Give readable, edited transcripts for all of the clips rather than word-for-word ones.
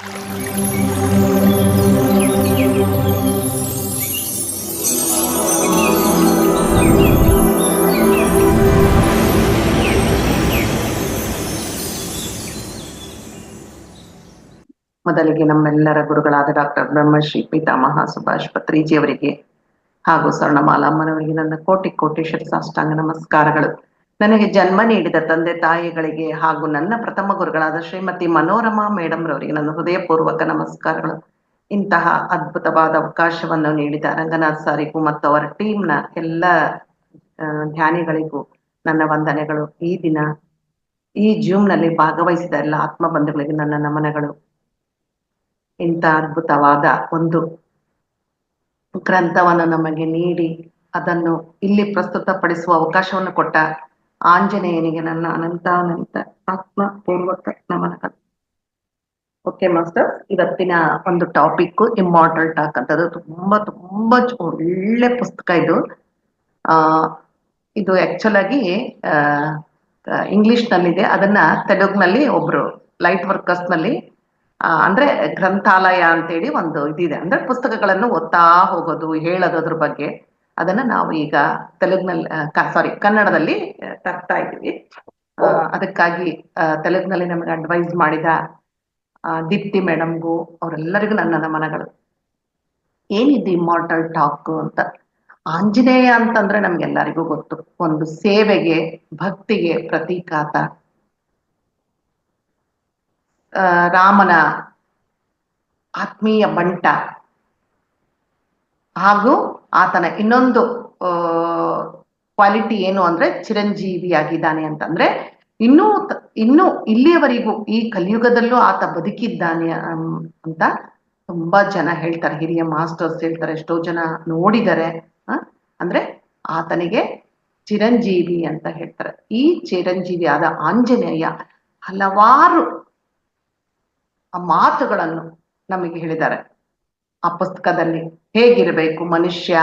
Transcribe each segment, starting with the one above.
ಮೊದಲಿಗೆ ನಮ್ಮೆಲ್ಲರ ಗುರುಗಳಾದ ಡಾಕ್ಟರ್ ಬ್ರಹ್ಮಶ್ರೀ ಪಿತಾಮಹ ಸುಭಾಷ್ ಪತ್ರಿಜಿಯವರಿಗೆ ಹಾಗೂ ಸ್ವರ್ಣಮಾಲಾಮ್ಮನವರಿಗೆ ನನ್ನ ಕೋಟಿ ಕೋಟಿ ಸಾಷ್ಟಾಂಗ ನಮಸ್ಕಾರಗಳು. ನನಗೆ ಜನ್ಮ ನೀಡಿದ ತಂದೆ ತಾಯಿಗಳಿಗೆ ಹಾಗೂ ನನ್ನ ಪ್ರಥಮ ಗುರುಗಳಾದ ಶ್ರೀಮತಿ ಮನೋರಮಾ ಮೇಡಮ್ ರವರಿಗೆ ನನ್ನ ಹೃದಯಪೂರ್ವಕ ನಮಸ್ಕಾರಗಳು. ಇಂತಹ ಅದ್ಭುತವಾದ ಅವಕಾಶವನ್ನು ನೀಡಿದ ರಂಗನಾಥ್ ಸಾರಿಗೂ ಮತ್ತು ಅವರ ಟೀಮ್ನ ಎಲ್ಲ ಧ್ಯಾನಿಗಳಿಗೂ ನನ್ನ ವಂದನೆಗಳು. ಈ ದಿನ ಈ ಜೂಮ್ನಲ್ಲಿ ಭಾಗವಹಿಸಿದ ಎಲ್ಲ ಆತ್ಮ ಬಂಧುಗಳಿಗೆ ನನ್ನ ನಮನಗಳು. ಇಂಥ ಅದ್ಭುತವಾದ ಒಂದು ಗ್ರಂಥವನ್ನು ನಮಗೆ ನೀಡಿ ಅದನ್ನು ಇಲ್ಲಿ ಪ್ರಸ್ತುತಪಡಿಸುವ ಅವಕಾಶವನ್ನು ಕೊಟ್ಟ ಆಂಜನೇಯನಿಗೆ ನನ್ನ ಅನಂತ ಆತ್ಮಪೂರ್ವಕ ನಮನಗಳು. ಓಕೆ ಮಾಸ್ಟರ್, ಇವತ್ತಿನ ಒಂದು ಟಾಪಿಕ್ ಇಮ್ಮಾರ್ಟಲ್ ಟಾಕ್ ಅಂತದ್ದು ತುಂಬಾ ತುಂಬಾ ಒಳ್ಳೆ ಪುಸ್ತಕ ಇದು. ಇದು ಆಕ್ಚುಲ್ ಆಗಿ ಇಂಗ್ಲಿಷ್ ನಲ್ಲಿದೆ. ಅದನ್ನ ತೆಲುಗಿನಲ್ಲಿ ಒಬ್ರು ಲೈಟ್ ವರ್ಕರ್ಸ್ ನಲ್ಲಿ ಅಂದ್ರೆ ಗ್ರಂಥಾಲಯ ಅಂತೇಳಿ ಒಂದು ಇದಿದೆ, ಅಂದ್ರೆ ಪುಸ್ತಕಗಳನ್ನು ಓದ್ತಾ ಹೋಗೋದು, ಹೇಳೋದು ಅದ್ರ ಬಗ್ಗೆ. ಅದನ್ನ ನಾವು ಈಗ ಕನ್ನಡದಲ್ಲಿ ತರ್ತಾ ಇದ್ದೀವಿ. ಅದಕ್ಕಾಗಿ ತೆಲುಗಿನಲ್ಲಿ ನಮಗೆ ಅಡ್ವೈಸ್ ಮಾಡಿದ ದೀಪ್ತಿ ಮೇಡಮ್ಗೂ ಅವರೆಲ್ಲರಿಗೂ ನನ್ನ ನಮನಗಳು. ಏನಿದು ಇಮ್ಮಾರ್ಟಲ್ ಟಾಕ್ ಅಂತ? ಆಂಜನೇಯ ಅಂತಂದ್ರೆ ನಮ್ಗೆಲ್ಲರಿಗೂ ಗೊತ್ತು, ಒಂದು ಸೇವೆಗೆ ಭಕ್ತಿಗೆ ಪ್ರತೀಕಾತ. ರಾಮನ ಆತ್ಮೀಯ ಬಂಟ ಹಾಗೂ ಆತನ ಇನ್ನೊಂದು ಕ್ವಾಲಿಟಿ ಏನು ಅಂದ್ರೆ ಚಿರಂಜೀವಿಯಾಗಿದ್ದಾನೆ ಅಂತಂದ್ರೆ ಇನ್ನೂ ಇಲ್ಲಿಯವರೆಗೂ ಈ ಕಲಿಯುಗದಲ್ಲೂ ಆತ ಬದುಕಿದ್ದಾನೆ ಅಂತ ತುಂಬಾ ಜನ ಹೇಳ್ತಾರೆ. ಹಿರಿಯ ಮಾಸ್ಟರ್ಸ್ ಹೇಳ್ತಾರೆ, ಎಷ್ಟೋ ಜನ ನೋಡಿದರೆ ಅಂದ್ರೆ ಆತನಿಗೆ ಚಿರಂಜೀವಿ ಅಂತ ಹೇಳ್ತಾರೆ. ಈ ಚಿರಂಜೀವಿ ಆದ ಆಂಜನೇಯ ಹಲವಾರು ಮಾತುಗಳನ್ನು ನಮಗೆ ಹೇಳಿದ್ದಾರೆ ಆ ಪುಸ್ತಕದಲ್ಲಿ. ಹೇಗಿರಬೇಕು ಮನುಷ್ಯ,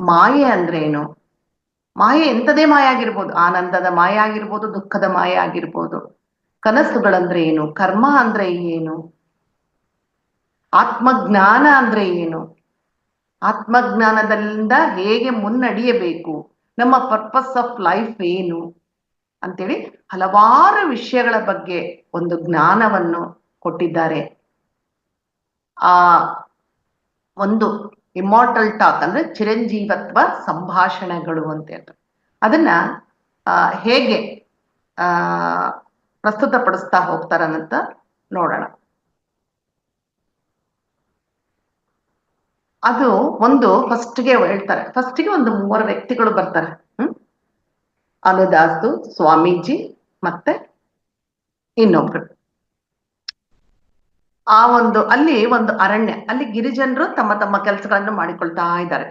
ಮಾಯೆ ಅಂದ್ರೆ ಏನು, ಮಾಯೆ ಎಂಥದೇ ಮಾಯೆ ಆಗಿರ್ಬೋದು, ಆನಂದದ ಮಾಯೆ ಆಗಿರ್ಬೋದು, ದುಃಖದ ಮಾಯೆ ಆಗಿರ್ಬೋದು, ಕನಸುಗಳಂದ್ರೆ ಏನು, ಕರ್ಮ ಅಂದ್ರೆ ಏನು, ಆತ್ಮಜ್ಞಾನ ಅಂದ್ರೆ ಏನು, ಆತ್ಮಜ್ಞಾನದಿಂದ ಹೇಗೆ ಮುನ್ನಡೆಯಬೇಕು, ನಮ್ಮ ಪರ್ಪಸ್ ಆಫ್ ಲೈಫ್ ಏನು ಅಂತೇಳಿ ಹಲವಾರು ವಿಷಯಗಳ ಬಗ್ಗೆ ಒಂದು ಜ್ಞಾನವನ್ನು ಕೊಟ್ಟಿದ್ದಾರೆ. ಆ ಒಂದು ಇಮ್ಮಾರ್ಟಲ್ ಟಾಕ್ ಅಂದ್ರೆ ಚಿರಂಜೀವತ್ವ ಸಂಭಾಷಣೆಗಳು ಅಂತ ಹೇಳ್ತಾರೆ. ಅದನ್ನ ಹೇಗೆ ಪ್ರಸ್ತುತಪಡಿಸ್ತಾ ಹೋಗ್ತಾರಂತ ನೋಡೋಣ. ಅದು ಒಂದು ಫಸ್ಟ್ಗೆ ಹೇಳ್ತಾರೆ, ಫಸ್ಟ್ಗೆ ಒಂದು 3 ವ್ಯಕ್ತಿಗಳು ಬರ್ತಾರೆ. ಅನುದಾಸು, ಸ್ವಾಮೀಜಿ ಮತ್ತೆ ಇನ್ನೊಬ್ರು. ಆ ಒಂದು ಅಲ್ಲಿ ಒಂದು ಅರಣ್ಯ, ಅಲ್ಲಿ ಗಿರಿಜನರು ತಮ್ಮ ತಮ್ಮ ಕೆಲಸಗಳನ್ನು ಮಾಡಿಕೊಳ್ತಾ ಇದ್ದಾರೆ.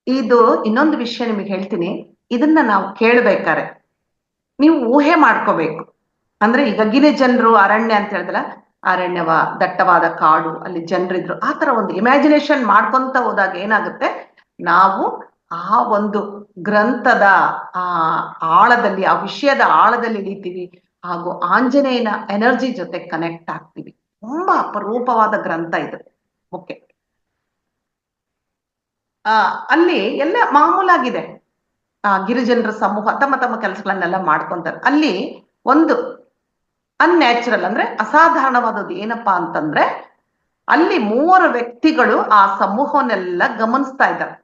ಇದು ಇನ್ನೊಂದು ವಿಷಯ ನಿಮಗೆ ಹೇಳ್ತೀನಿ, ಇದನ್ನ ನಾವು ಕೇಳ್ಬೇಕಾರೆ ನೀವು ಊಹೆ ಮಾಡ್ಕೋಬೇಕು. ಅಂದ್ರೆ ಈಗ ಗಿರಿಜನರು ಅರಣ್ಯ ಅಂತ ಹೇಳಿದ್ರೆ ಅರಣ್ಯವ ದಟ್ಟವಾದ ಕಾಡು, ಅಲ್ಲಿ ಜನರಿದ್ರು, ಆ ತರ ಒಂದು ಇಮ್ಯಾಜಿನೇಷನ್ ಮಾಡ್ಕೊಂತ ಹೋದಾಗ ಏನಾಗುತ್ತೆ, ನಾವು ಆ ಒಂದು ಗ್ರಂಥದ ಆಳದಲ್ಲಿ, ಆ ವಿಷಯದ ಆಳದಲ್ಲಿ ಇಳಿತೀವಿ ಹಾಗೂ ಆಂಜನೇಯನ ಎನರ್ಜಿ ಜೊತೆ ಕನೆಕ್ಟ್ ಆಗ್ತೀವಿ. ತುಂಬಾ ಅಪರೂಪವಾದ ಗ್ರಂಥ ಇದು. ಓಕೆ, ಅಲ್ಲಿ ಎಲ್ಲ ಮಾಮೂಲಾಗಿದೆ. ಗಿರಿಜನರ ಸಮೂಹ ತಮ್ಮ ತಮ್ಮ ಕೆಲಸಗಳನ್ನೆಲ್ಲ ಮಾಡ್ಕೊಂತಾರೆ. ಅಲ್ಲಿ ಒಂದು ಅನ್ಯಾಚುರಲ್ ಅಂದ್ರೆ ಅಸಾಧಾರಣವಾದದ್ದು ಏನಪ್ಪಾ ಅಂತಂದ್ರೆ, ಅಲ್ಲಿ 3 ವ್ಯಕ್ತಿಗಳು ಆ ಸಮೂಹವನ್ನೆಲ್ಲ ಗಮನಿಸ್ತಾ ಇದ್ದಾರೆ.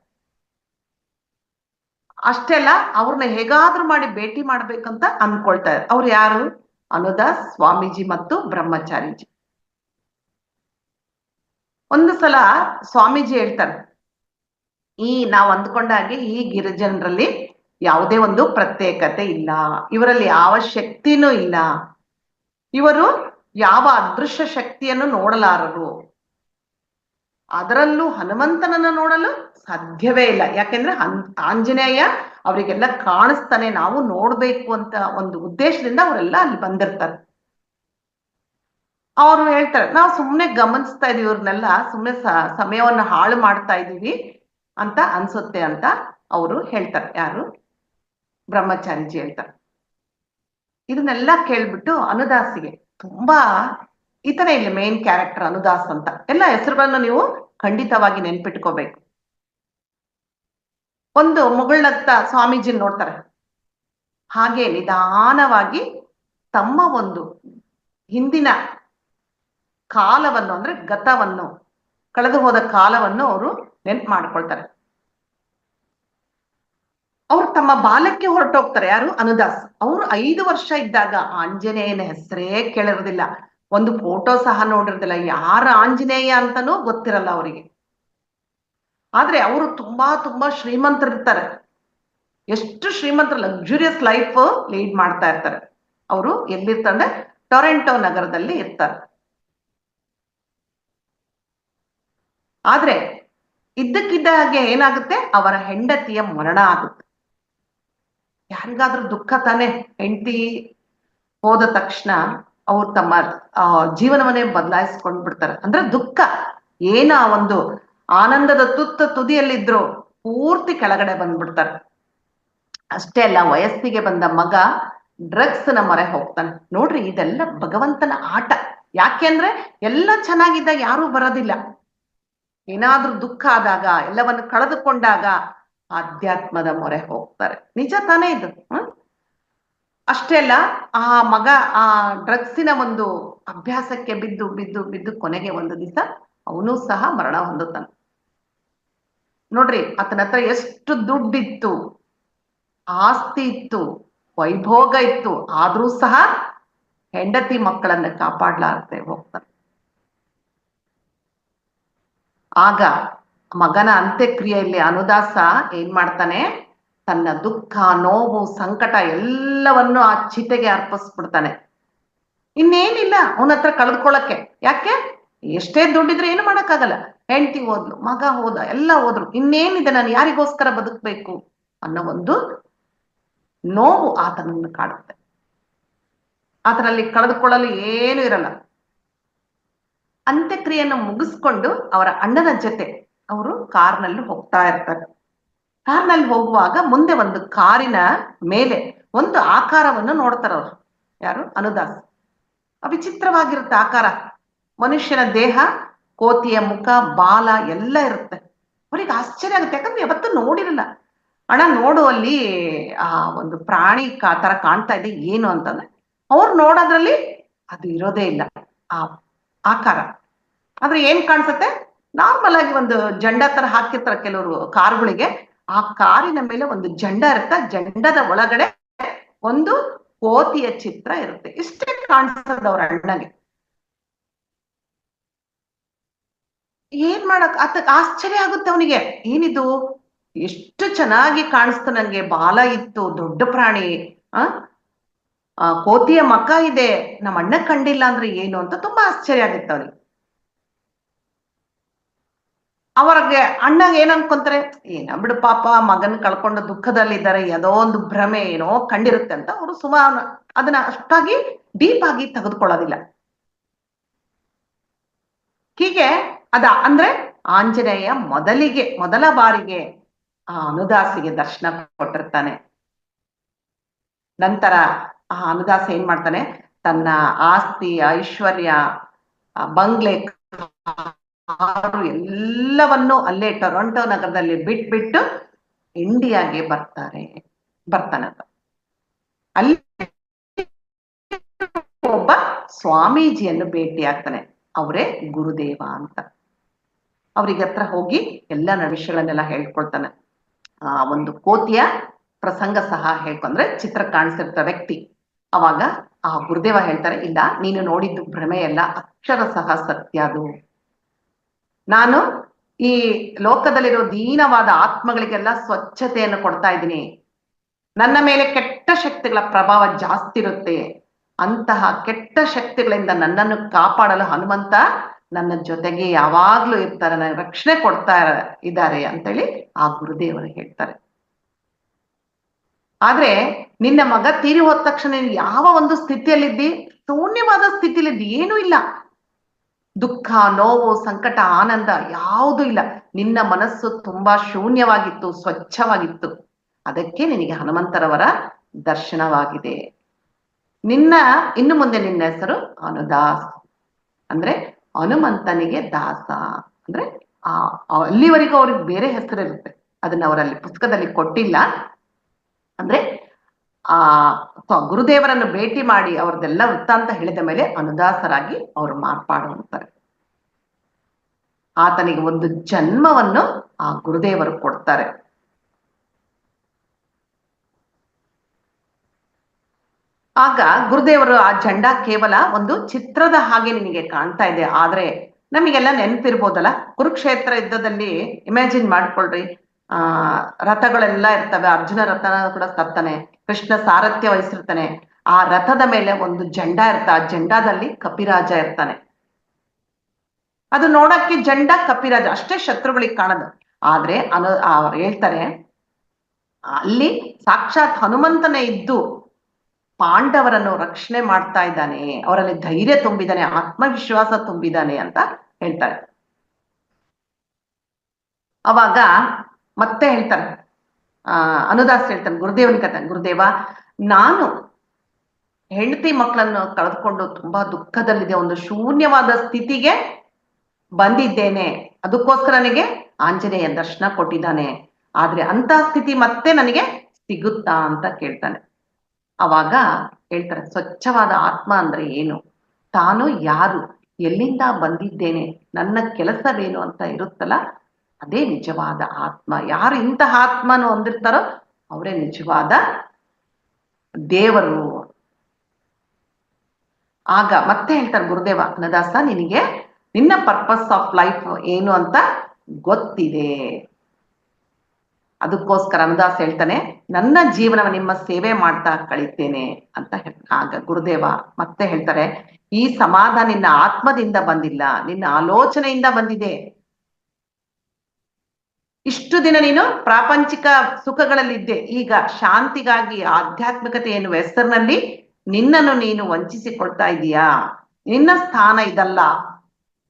ಅಷ್ಟೆಲ್ಲ ಅವ್ರನ್ನ ಹೇಗಾದ್ರೂ ಮಾಡಿ ಭೇಟಿ ಮಾಡ್ಬೇಕಂತ ಅನ್ಕೊಳ್ತಾ ಇದ್ದಾರೆ. ಅವ್ರು ಯಾರು? ಅನುದಾಸ್, ಸ್ವಾಮೀಜಿ ಮತ್ತು ಬ್ರಹ್ಮಚಾರಿಜಿ. ಒಂದು ಸಲ ಸ್ವಾಮೀಜಿ ಹೇಳ್ತಾರೆ, ನಾವು ಅಂದ್ಕೊಂಡ ಹಾಗೆ ಈ ಗಿರಿಜನರಲ್ಲಿ ಯಾವುದೇ ಒಂದು ಪ್ರತ್ಯೇಕತೆ ಇಲ್ಲ, ಇವರಲ್ಲಿ ಯಾವ ಶಕ್ತಿನೂ ಇಲ್ಲ, ಇವರು ಯಾವ ಅದೃಶ್ಯ ಶಕ್ತಿಯನ್ನು ನೋಡಲಾರರು, ಅದರಲ್ಲೂ ಹನುಮಂತನನ್ನು ನೋಡಲು ಸಾಧ್ಯವೇ ಇಲ್ಲ. ಯಾಕೆಂದ್ರೆ ಆಂಜನೇಯ ಅವರಿಗೆಲ್ಲ ಕಾಣಿಸ್ತಾನೆ, ನಾವು ನೋಡ್ಬೇಕು ಅಂತ ಒಂದು ಉದ್ದೇಶದಿಂದ ಅವರೆಲ್ಲ ಅಲ್ಲಿ ಬಂದಿರ್ತಾರೆ. ಅವರು ಹೇಳ್ತಾರೆ, ನಾವು ಸುಮ್ಮನೆ ಗಮನಿಸ್ತಾ ಇದೀವಿ, ಇವ್ರನ್ನೆಲ್ಲ ಸುಮ್ಮನೆ ಸಮಯವನ್ನು ಹಾಳು ಮಾಡ್ತಾ ಇದೀವಿ ಅಂತ ಅನ್ಸುತ್ತೆ ಅಂತ ಅವರು ಹೇಳ್ತಾರೆ. ಯಾರು? ಬ್ರಹ್ಮಚಾರಿಜಿ ಹೇಳ್ತಾರೆ. ಇದನ್ನೆಲ್ಲ ಕೇಳ್ಬಿಟ್ಟು ಅನುದಾಸಿಗೆ ತುಂಬಾ ಈತನೇ ಇಲ್ಲಿ ಮೇನ್ ಕ್ಯಾರೆಕ್ಟರ್ ಅನುದಾಸ್ ಅಂತ. ಎಲ್ಲ ಹೆಸರುಗಳನ್ನು ನೀವು ಖಂಡಿತವಾಗಿ ನೆನ್ಪಿಟ್ಕೋಬೇಕು. ಒಂದು ಮುಗುಳ್ನಗ್ತ ಸ್ವಾಮೀಜಿ ನೋಡ್ತಾರೆ. ಹಾಗೆ ನಿಧಾನವಾಗಿ ತಮ್ಮ ಒಂದು ಹಿಂದಿನ ಕಾಲವನ್ನು ಅಂದ್ರೆ ಗತವನ್ನು, ಕಳೆದು ಹೋದ ಕಾಲವನ್ನು ಅವರು ನೆನ್ಪು ಮಾಡ್ಕೊಳ್ತಾರೆ. ಅವ್ರು ತಮ್ಮ ಬಾಲ್ಯಕ್ಕೆ ಹೊರಟೋಗ್ತಾರೆ. ಯಾರು? ಅನುದಾಸ್. ಅವರು 5 ವರ್ಷ ಇದ್ದಾಗ ಆಂಜನೇಯನ ಹೆಸರೇ ಕೇಳಿರೋದಿಲ್ಲ, ಒಂದು ಫೋಟೋ ಸಹ ನೋಡಿರೋದಿಲ್ಲ, ಯಾರ ಆಂಜನೇಯ ಅಂತಾನೂ ಗೊತ್ತಿರಲ್ಲ ಅವರಿಗೆ. ಆದ್ರೆ ಅವರು ತುಂಬಾ ತುಂಬಾ ಶ್ರೀಮಂತರಿರ್ತಾರೆ. ಎಷ್ಟು ಶ್ರೀಮಂತರು, ಲಕ್ಸುರಿಯಸ್ ಲೈಫ್ ಲೀಡ್ ಮಾಡ್ತಾ ಇರ್ತಾರೆ. ಅವರು ಎಲ್ಲಿರ್ತಾರೆ? ಟೊರೆಂಟೊ ನಗರದಲ್ಲಿ ಇರ್ತಾರೆ. ಆದ್ರೆ ಇದ್ದಕ್ಕಿದ್ದ ಹಾಗೆ ಏನಾಗುತ್ತೆ, ಅವರ ಹೆಂಡತಿಯ ಮರಣ ಆಗುತ್ತೆ. ಯಾರಿಗಾದ್ರೂ ದುಃಖ ತಾನೆ, ಹೆಂಡತಿ ಹೋದ ತಕ್ಷಣ ಅವ್ರು ತಮ್ಮ ಜೀವನವನ್ನೇ ಬದಲಾಯಿಸ್ಕೊಂಡ್ ಬಿಡ್ತಾರೆ. ಅಂದ್ರೆ ದುಃಖ ಏನ ಒಂದು ಆನಂದದ ತುದಿಯಲ್ಲಿದ್ರು ಪೂರ್ತಿ ಕೆಳಗಡೆ ಬಂದ್ಬಿಡ್ತಾರೆ. ಅಷ್ಟೇ ಅಲ್ಲ, ವಯಸ್ಸಿಗೆ ಬಂದ ಮಗ ಡ್ರಗ್ಸ್ ನ ಮೊರೆ ಹೋಗ್ತಾನೆ. ನೋಡ್ರಿ, ಇದೆಲ್ಲ ಭಗವಂತನ ಆಟ. ಯಾಕೆಂದ್ರೆ ಎಲ್ಲ ಚೆನ್ನಾಗಿದ್ದಾಗ ಯಾರೂ ಬರೋದಿಲ್ಲ. ಏನಾದ್ರೂ ದುಃಖ ಆದಾಗ, ಎಲ್ಲವನ್ನು ಕಳೆದುಕೊಂಡಾಗ ಆಧ್ಯಾತ್ಮದ ಮೊರೆ ಹೋಗ್ತಾರೆ. ನಿಜ ತಾನೇ ಇದು? ಅಷ್ಟೇ ಅಲ್ಲ, ಆ ಮಗ ಆ ಡ್ರಗ್ಸಿನ ಒಂದು ಅಭ್ಯಾಸಕ್ಕೆ ಬಿದ್ದು ಬಿದ್ದು ಬಿದ್ದು ಕೊನೆಗೆ ಒಂದು ದಿವಸ ಅವನು ಸಹ ಮರಣ ಹೊಂದುತ್ತಾನೆ. ನೋಡ್ರಿ, ಆತನ ಹತ್ರ ಎಷ್ಟು ದುಡ್ಡಿತ್ತು, ಆಸ್ತಿ ಇತ್ತು, ವೈಭೋಗ ಇತ್ತು, ಆದ್ರೂ ಸಹ ಹೆಂಡತಿ ಮಕ್ಕಳನ್ನ ಕಾಪಾಡ್ಲಾರ್ದೆ ಹೋಗ್ತಾನೆ. ಆಗ ಮಗನ ಅಂತ್ಯಕ್ರಿಯೆಯಲ್ಲಿ ಅನುದಾಸ ಏನ್ ಮಾಡ್ತಾನೆ, ತನ್ನ ದುಃಖ, ನೋವು, ಸಂಕಟ ಎಲ್ಲವನ್ನು ಆ ಚಿತೆಗೆ ಅರ್ಪಿಸ್ಬಿಡ್ತಾನೆ. ಇನ್ನೇನಿಲ್ಲ ಅವನ ಹತ್ರ ಕಳೆದುಕೊಳ್ಳಕ್ಕೆ. ಯಾಕೆ? ಎಷ್ಟೇ ದುಡ್ಡಿದ್ರೆ ಏನು ಮಾಡಕ್ಕಾಗಲ್ಲ. ಹೆಂಡತಿ ಹೋದ್ಲು, ಮಗ ಹೋದ, ಎಲ್ಲ ಹೋದ್ರು, ಇನ್ನೇನಿದೆ, ನಾನು ಯಾರಿಗೋಸ್ಕರ ಬದುಕಬೇಕು ಅನ್ನೋ ಒಂದು ನೋವು ಆತನನ್ನು ಕಾಡುತ್ತೆ. ಆತನಲ್ಲಿ ಕಳೆದುಕೊಳ್ಳಲು ಏನು ಇರಲ್ಲ. ಅಂತ್ಯಕ್ರಿಯೆಯನ್ನು ಮುಗಿಸ್ಕೊಂಡು ಅವರ ಅಣ್ಣನ ಜೊತೆ ಅವರು ಕಾರ್ನಲ್ಲಿ ಹೋಗ್ತಾ ಇರ್ತಾರೆ. ಕಾರ್ನಲ್ಲಿ ಹೋಗುವಾಗ ಮುಂದೆ ಒಂದು ಕಾರಿನ ಮೇಲೆ ಒಂದು ಆಕಾರವನ್ನು ನೋಡ್ತಾರೆ ಅವರು. ಯಾರು? ಅನುದಾಸ್. ವಿಚಿತ್ರವಾಗಿರುತ್ತೆ ಆಕಾರ. ಮನುಷ್ಯನ ದೇಹ, ಕೋತಿಯ ಮುಖ, ಬಾಲ ಎಲ್ಲ ಇರುತ್ತೆ. ಅವ್ರಿಗೆ ಆಶ್ಚರ್ಯ ಆಗುತ್ತೆ, ಯಾಕಂದ್ರೆ ಯಾವತ್ತೂ ನೋಡಿರಲ್ಲ. ಅಣ್ಣ ನೋಡು, ಅಲ್ಲಿ ಆ ಒಂದು ಪ್ರಾಣಿ ತರ ಕಾಣ್ತಾ ಇದೆ, ಏನು ಅಂತಂದ್ರೆ ಅವ್ರು ನೋಡೋದ್ರಲ್ಲಿ ಅದು ಇರೋದೇ ಇಲ್ಲ ಆ ಆಕಾರ. ಆದ್ರೆ ಏನ್ ಕಾಣಿಸುತ್ತೆ, ನಾರ್ಮಲ್ ಆಗಿ ಒಂದು ಜಂಡ ತರ ಹಾಕಿರ್ತಾರೆ ಕೆಲವರು ಕಾರುಗಳಿಗೆ. ಆ ಕಾರಿನ ಮೇಲೆ ಒಂದು ಜಂಡ ಇರುತ್ತೆ, ಜಂಡದ ಒಳಗಡೆ ಒಂದು ಕೋತಿಯ ಚಿತ್ರ ಇರುತ್ತೆ. ಇಷ್ಟೇ ಕಾಣಿಸ್ತದ ಅವ್ರ ಅಣ್ಣಗೆ. ಏನ್ ಮಾಡಕ್ ಆಶ್ಚರ್ಯ ಆಗುತ್ತೆ ಅವನಿಗೆ. ಏನಿದು, ಎಷ್ಟು ಚೆನ್ನಾಗಿ ಕಾಣಿಸ್ತು, ನಂಗೆ ಬಾಲ ಇತ್ತು, ದೊಡ್ಡ ಪ್ರಾಣಿ, ಕೋತಿಯ ಮಕ ಇದೆ, ನಮ್ಮ ಅಣ್ಣ ಕಂಡಿಲ್ಲ ಅಂದ್ರೆ ಏನು ಅಂತ ತುಂಬಾ ಆಶ್ಚರ್ಯ ಆಗುತ್ತೆ ಅವ್ರಿಗೆ. ಅವ್ರಿಗೆ ಅಣ್ಣಗೆ ಏನ್ ಅನ್ಕೊಂತಾರೆ, ಏನ ಬಿಡು ಪಾಪ, ಮಗನ್ ಕಳ್ಕೊಂಡು ದುಃಖದಲ್ಲಿದ್ದಾರೆ, ಯಾವುದೋ ಒಂದು ಭ್ರಮೆ ಏನೋ ಕಂಡಿರುತ್ತೆ ಅಂತ ಅವರು ಸುಮಾರು ಅದನ್ನ ಅಷ್ಟಾಗಿ ಡೀಪ್ ಆಗಿ ತೆಗೆದುಕೊಳ್ಳೋದಿಲ್ಲ. ಹೀಗೆ ಅಂದ್ರೆ ಆಂಜನೇಯ ಮೊದಲ ಬಾರಿಗೆ ಆ ಅನುದಾಸಿಗೆ ದರ್ಶನ ಕೊಟ್ಟಿರ್ತಾನೆ. ನಂತರ ಆ ಅನುದಾಸ ಏನ್ ಮಾಡ್ತಾನೆ, ತನ್ನ ಆಸ್ತಿ, ಐಶ್ವರ್ಯ, ಬಂಗ್ಲೆ, ಎಲ್ಲವನ್ನು ಅಲ್ಲೇ ಟೊರೊಂಟೊ ನಗರದಲ್ಲಿ ಬಿಟ್ಬಿಟ್ಟು ಇಂಡಿಯಾಗೆ ಬರ್ತಾನಂತ. ಅಲ್ಲಿ ಒಬ್ಬ ಸ್ವಾಮೀಜಿಯನ್ನು ಭೇಟಿ ಆಗ್ತಾನೆ. ಅವರೇ ಗುರುದೇವ ಅಂತ. ಅವ್ರಿಗೆ ಹತ್ರ ಹೋಗಿ ಎಲ್ಲ ವಿಷಯಗಳನ್ನೆಲ್ಲ ಹೇಳ್ಕೊಳ್ತಾನೆ. ಆ ಒಂದು ಕೋತಿಯ ಪ್ರಸಂಗ ಸಹ ಹೇಳ್ಕೊಂಡ್ರೆ ಚಿತ್ರ ಕಾಣಿಸಿರ್ತ ವ್ಯಕ್ತಿ. ಅವಾಗ ಆ ಗುರುದೇವ ಹೇಳ್ತಾರೆ, ಇಲ್ಲ, ನೀನು ನೋಡಿದ್ದು ಭ್ರಮೆ ಎಲ್ಲ, ಅಕ್ಷರ ಸಹ ಸತ್ಯ ಅದು. ನಾನು ಈ ಲೋಕದಲ್ಲಿರೋ ದೀನವಾದ ಆತ್ಮಗಳಿಗೆಲ್ಲ ಸ್ವಚ್ಛತೆಯನ್ನು ಕೊಡ್ತಾ ಇದ್ದೀನಿ. ನನ್ನ ಮೇಲೆ ಕೆಟ್ಟ ಶಕ್ತಿಗಳ ಪ್ರಭಾವ ಜಾಸ್ತಿ ಇರುತ್ತೆ. ಅಂತಹ ಕೆಟ್ಟ ಶಕ್ತಿಗಳಿಂದ ನನ್ನನ್ನು ಕಾಪಾಡಲು ಹನುಮಂತ ನನ್ನ ಜೊತೆಗೆ ಯಾವಾಗ್ಲೂ ಇರ್ತಾರೆ, ನನಗೆ ರಕ್ಷಣೆ ಕೊಡ್ತಾ ಇದ್ದಾರೆ ಅಂತೇಳಿ ಆ ಗುರುದೇವರು ಹೇಳ್ತಾರೆ. ಆದ್ರೆ ನಿನ್ನ ಮಗ ತೀರಿ ಹೋದ ತಕ್ಷಣ ನೀನು ಯಾವ ಒಂದು ಸ್ಥಿತಿಯಲ್ಲಿದ್ದಿ? ಶೂನ್ಯವಾದ ಸ್ಥಿತಿಯಲ್ಲಿದ್ದಿ, ಏನೂ ಇಲ್ಲ. ದುಃಖ, ನೋವು, ಸಂಕಟ, ಆನಂದ ಯಾವುದೂ ಇಲ್ಲ. ನಿನ್ನ ಮನಸ್ಸು ತುಂಬಾ ಶೂನ್ಯವಾಗಿತ್ತು, ಸ್ವಚ್ಛವಾಗಿತ್ತು. ಅದಕ್ಕೆ ನಿನಗೆ ಹನುಮಂತರವರ ದರ್ಶನವಾಗಿದೆ. ಇನ್ನು ಮುಂದೆ ನಿನ್ನ ಹೆಸರು ಅನುದಾಸ್, ಅಂದ್ರೆ ಹನುಮಂತನಿಗೆ ದಾಸ. ಅಂದ್ರೆ ಆ ಅಲ್ಲಿವರೆಗೂ ಅವ್ರಿಗೆ ಬೇರೆ ಹೆಸರು ಇರುತ್ತೆ, ಅದನ್ನ ಅವರಲ್ಲಿ ಪುಸ್ತಕದಲ್ಲಿ ಕೊಟ್ಟಿಲ್ಲ. ಅಂದ್ರೆ ಗುರುದೇವರನ್ನು ಭೇಟಿ ಮಾಡಿ ಅವ್ರದ್ದೆಲ್ಲ ವೃತ್ತಾಂತ ಹೇಳಿದ ಮೇಲೆ ಅನುದಾಸರಾಗಿ ಅವರು ಮಾರ್ಪಾಡುವಂತಾರೆ. ಆತನಿಗೆ ಒಂದು ಜನ್ಮವನ್ನು ಆ ಗುರುದೇವರು ಕೊಡ್ತಾರೆ. ಆಗ ಗುರುದೇವರು ಆ ಜೆಂಡಾ ಕೇವಲ ಒಂದು ಚಿತ್ರದ ಹಾಗೆ ನಿನಗೆ ಕಾಣ್ತಾ ಇದೆ, ಆದ್ರೆ ನಮಗೆಲ್ಲ ನೆನಪಿರ್ಬೋದಲ್ಲ, ಕುರುಕ್ಷೇತ್ರ ಯುದ್ಧದಲ್ಲಿ ಇಮ್ಯಾಜಿನ್ ಮಾಡ್ಕೊಳ್ರಿ. ರಥಗಳೆಲ್ಲ ಇರ್ತವೆ, ಅರ್ಜುನ ರಥನ ಕೂಡ ತರ್ತಾನೆ, ಕೃಷ್ಣ ಸಾರಥ್ಯ ವಹಿಸಿರ್ತಾನೆ. ಆ ರಥದ ಮೇಲೆ ಒಂದು ಜೆಂಡಾ ಆ ಜೆಂಡಾದಲ್ಲಿ ಕಪಿರಾಜ ಇರ್ತಾನೆ. ಅದು ನೋಡಕ್ಕೆ ಜೆಂಡಾ ಕಪಿರಾಜ ಅಷ್ಟೇ ಶತ್ರುಗಳಿಗೆ ಕಾಣದು. ಆದ್ರೆ ಅವ್ರು ಹೇಳ್ತಾರೆ, ಅಲ್ಲಿ ಸಾಕ್ಷಾತ್ ಹನುಮಂತನೇ ಇದ್ದು ಪಾಂಡವರನ್ನು ರಕ್ಷಣೆ ಮಾಡ್ತಾ ಇದ್ದಾನೆ, ಅವರಲ್ಲಿ ಧೈರ್ಯ ತುಂಬಿದ್ದಾನೆ, ಆತ್ಮವಿಶ್ವಾಸ ತುಂಬಿದ್ದಾನೆ ಅಂತ ಹೇಳ್ತಾರೆ. ಅವಾಗ ಮತ್ತೆ ಹೇಳ್ತಾರೆ, ಅನುದಾಸ್ ಹೇಳ್ತಾನೆ ಗುರುದೇವನ ಕತೆ, ಗುರುದೇವ ನಾನು ಹೆಂಡತಿ ಮಕ್ಕಳನ್ನು ಕಳೆದುಕೊಂಡು ತುಂಬಾ ದುಃಖದಲ್ಲಿದೆ, ಒಂದು ಶೂನ್ಯವಾದ ಸ್ಥಿತಿಗೆ ಬಂದಿದ್ದೇನೆ, ಅದಕ್ಕೋಸ್ಕರ ನನಗೆ ಆಂಜನೇಯ ದರ್ಶನ ಕೊಟ್ಟಿದ್ದಾನೆ, ಆದ್ರೆ ಅಂತ ಸ್ಥಿತಿ ಮತ್ತೆ ನನಗೆ ಸಿಗುತ್ತಾ ಅಂತ ಕೇಳ್ತಾನೆ. ಅವಾಗ ಹೇಳ್ತಾರೆ, ಸ್ವಚ್ಛವಾದ ಆತ್ಮ ಅಂದ್ರೆ ಏನು, ತಾನು ಯಾರು, ಎಲ್ಲಿಂದ ಬಂದಿದ್ದೇನೆ, ನನ್ನ ಕೆಲಸವೇನು ಅಂತ ಇರುತ್ತಲ್ಲ, ಅದೇ ನಿಜವಾದ ಆತ್ಮ. ಯಾರು ಇಂತಹ ಆತ್ಮನು ಹೊಂದಿರ್ತಾರೋ ಅವರೇ ನಿಜವಾದ ದೇವರು. ಆಗ ಮತ್ತೆ ಹೇಳ್ತಾರೆ ಗುರುದೇವ, ಅನುದಾಸ ನಿನಗೆ ನಿನ್ನ ಪರ್ಪಸ್ ಆಫ್ ಲೈಫ್ ಏನು ಅಂತ ಗೊತ್ತಿದೆ, ಅದಕ್ಕೋಸ್ಕರ ಅನುದಾಸ್ ಹೇಳ್ತಾನೆ, ನನ್ನ ಜೀವನವ ನಿಮ್ಮ ಸೇವೆ ಮಾಡ್ತಾ ಕಳಿತೇನೆ ಅಂತ ಆಗ ಗುರುದೇವ ಮತ್ತೆ ಹೇಳ್ತಾರೆ, ಈ ಸಮಾಧಾನ ನಿನ್ನ ಆತ್ಮದಿಂದ ಬಂದಿಲ್ಲ, ನಿನ್ನ ಆಲೋಚನೆಯಿಂದ ಬಂದಿದೆ. ಇಷ್ಟು ದಿನ ನೀನು ಪ್ರಾಪಂಚಿಕ ಸುಖಗಳಲ್ಲಿದ್ದೆ, ಈಗ ಶಾಂತಿಗಾಗಿ ಆಧ್ಯಾತ್ಮಿಕತೆ ಎನ್ನುವ ಹೆಸರಿನಲ್ಲಿ ನಿನ್ನನ್ನು ನೀನು ವಂಚಿಸಿಕೊಳ್ತಾ ಇದೀಯಾ. ನಿನ್ನ ಸ್ಥಾನ ಇದಲ್ಲ,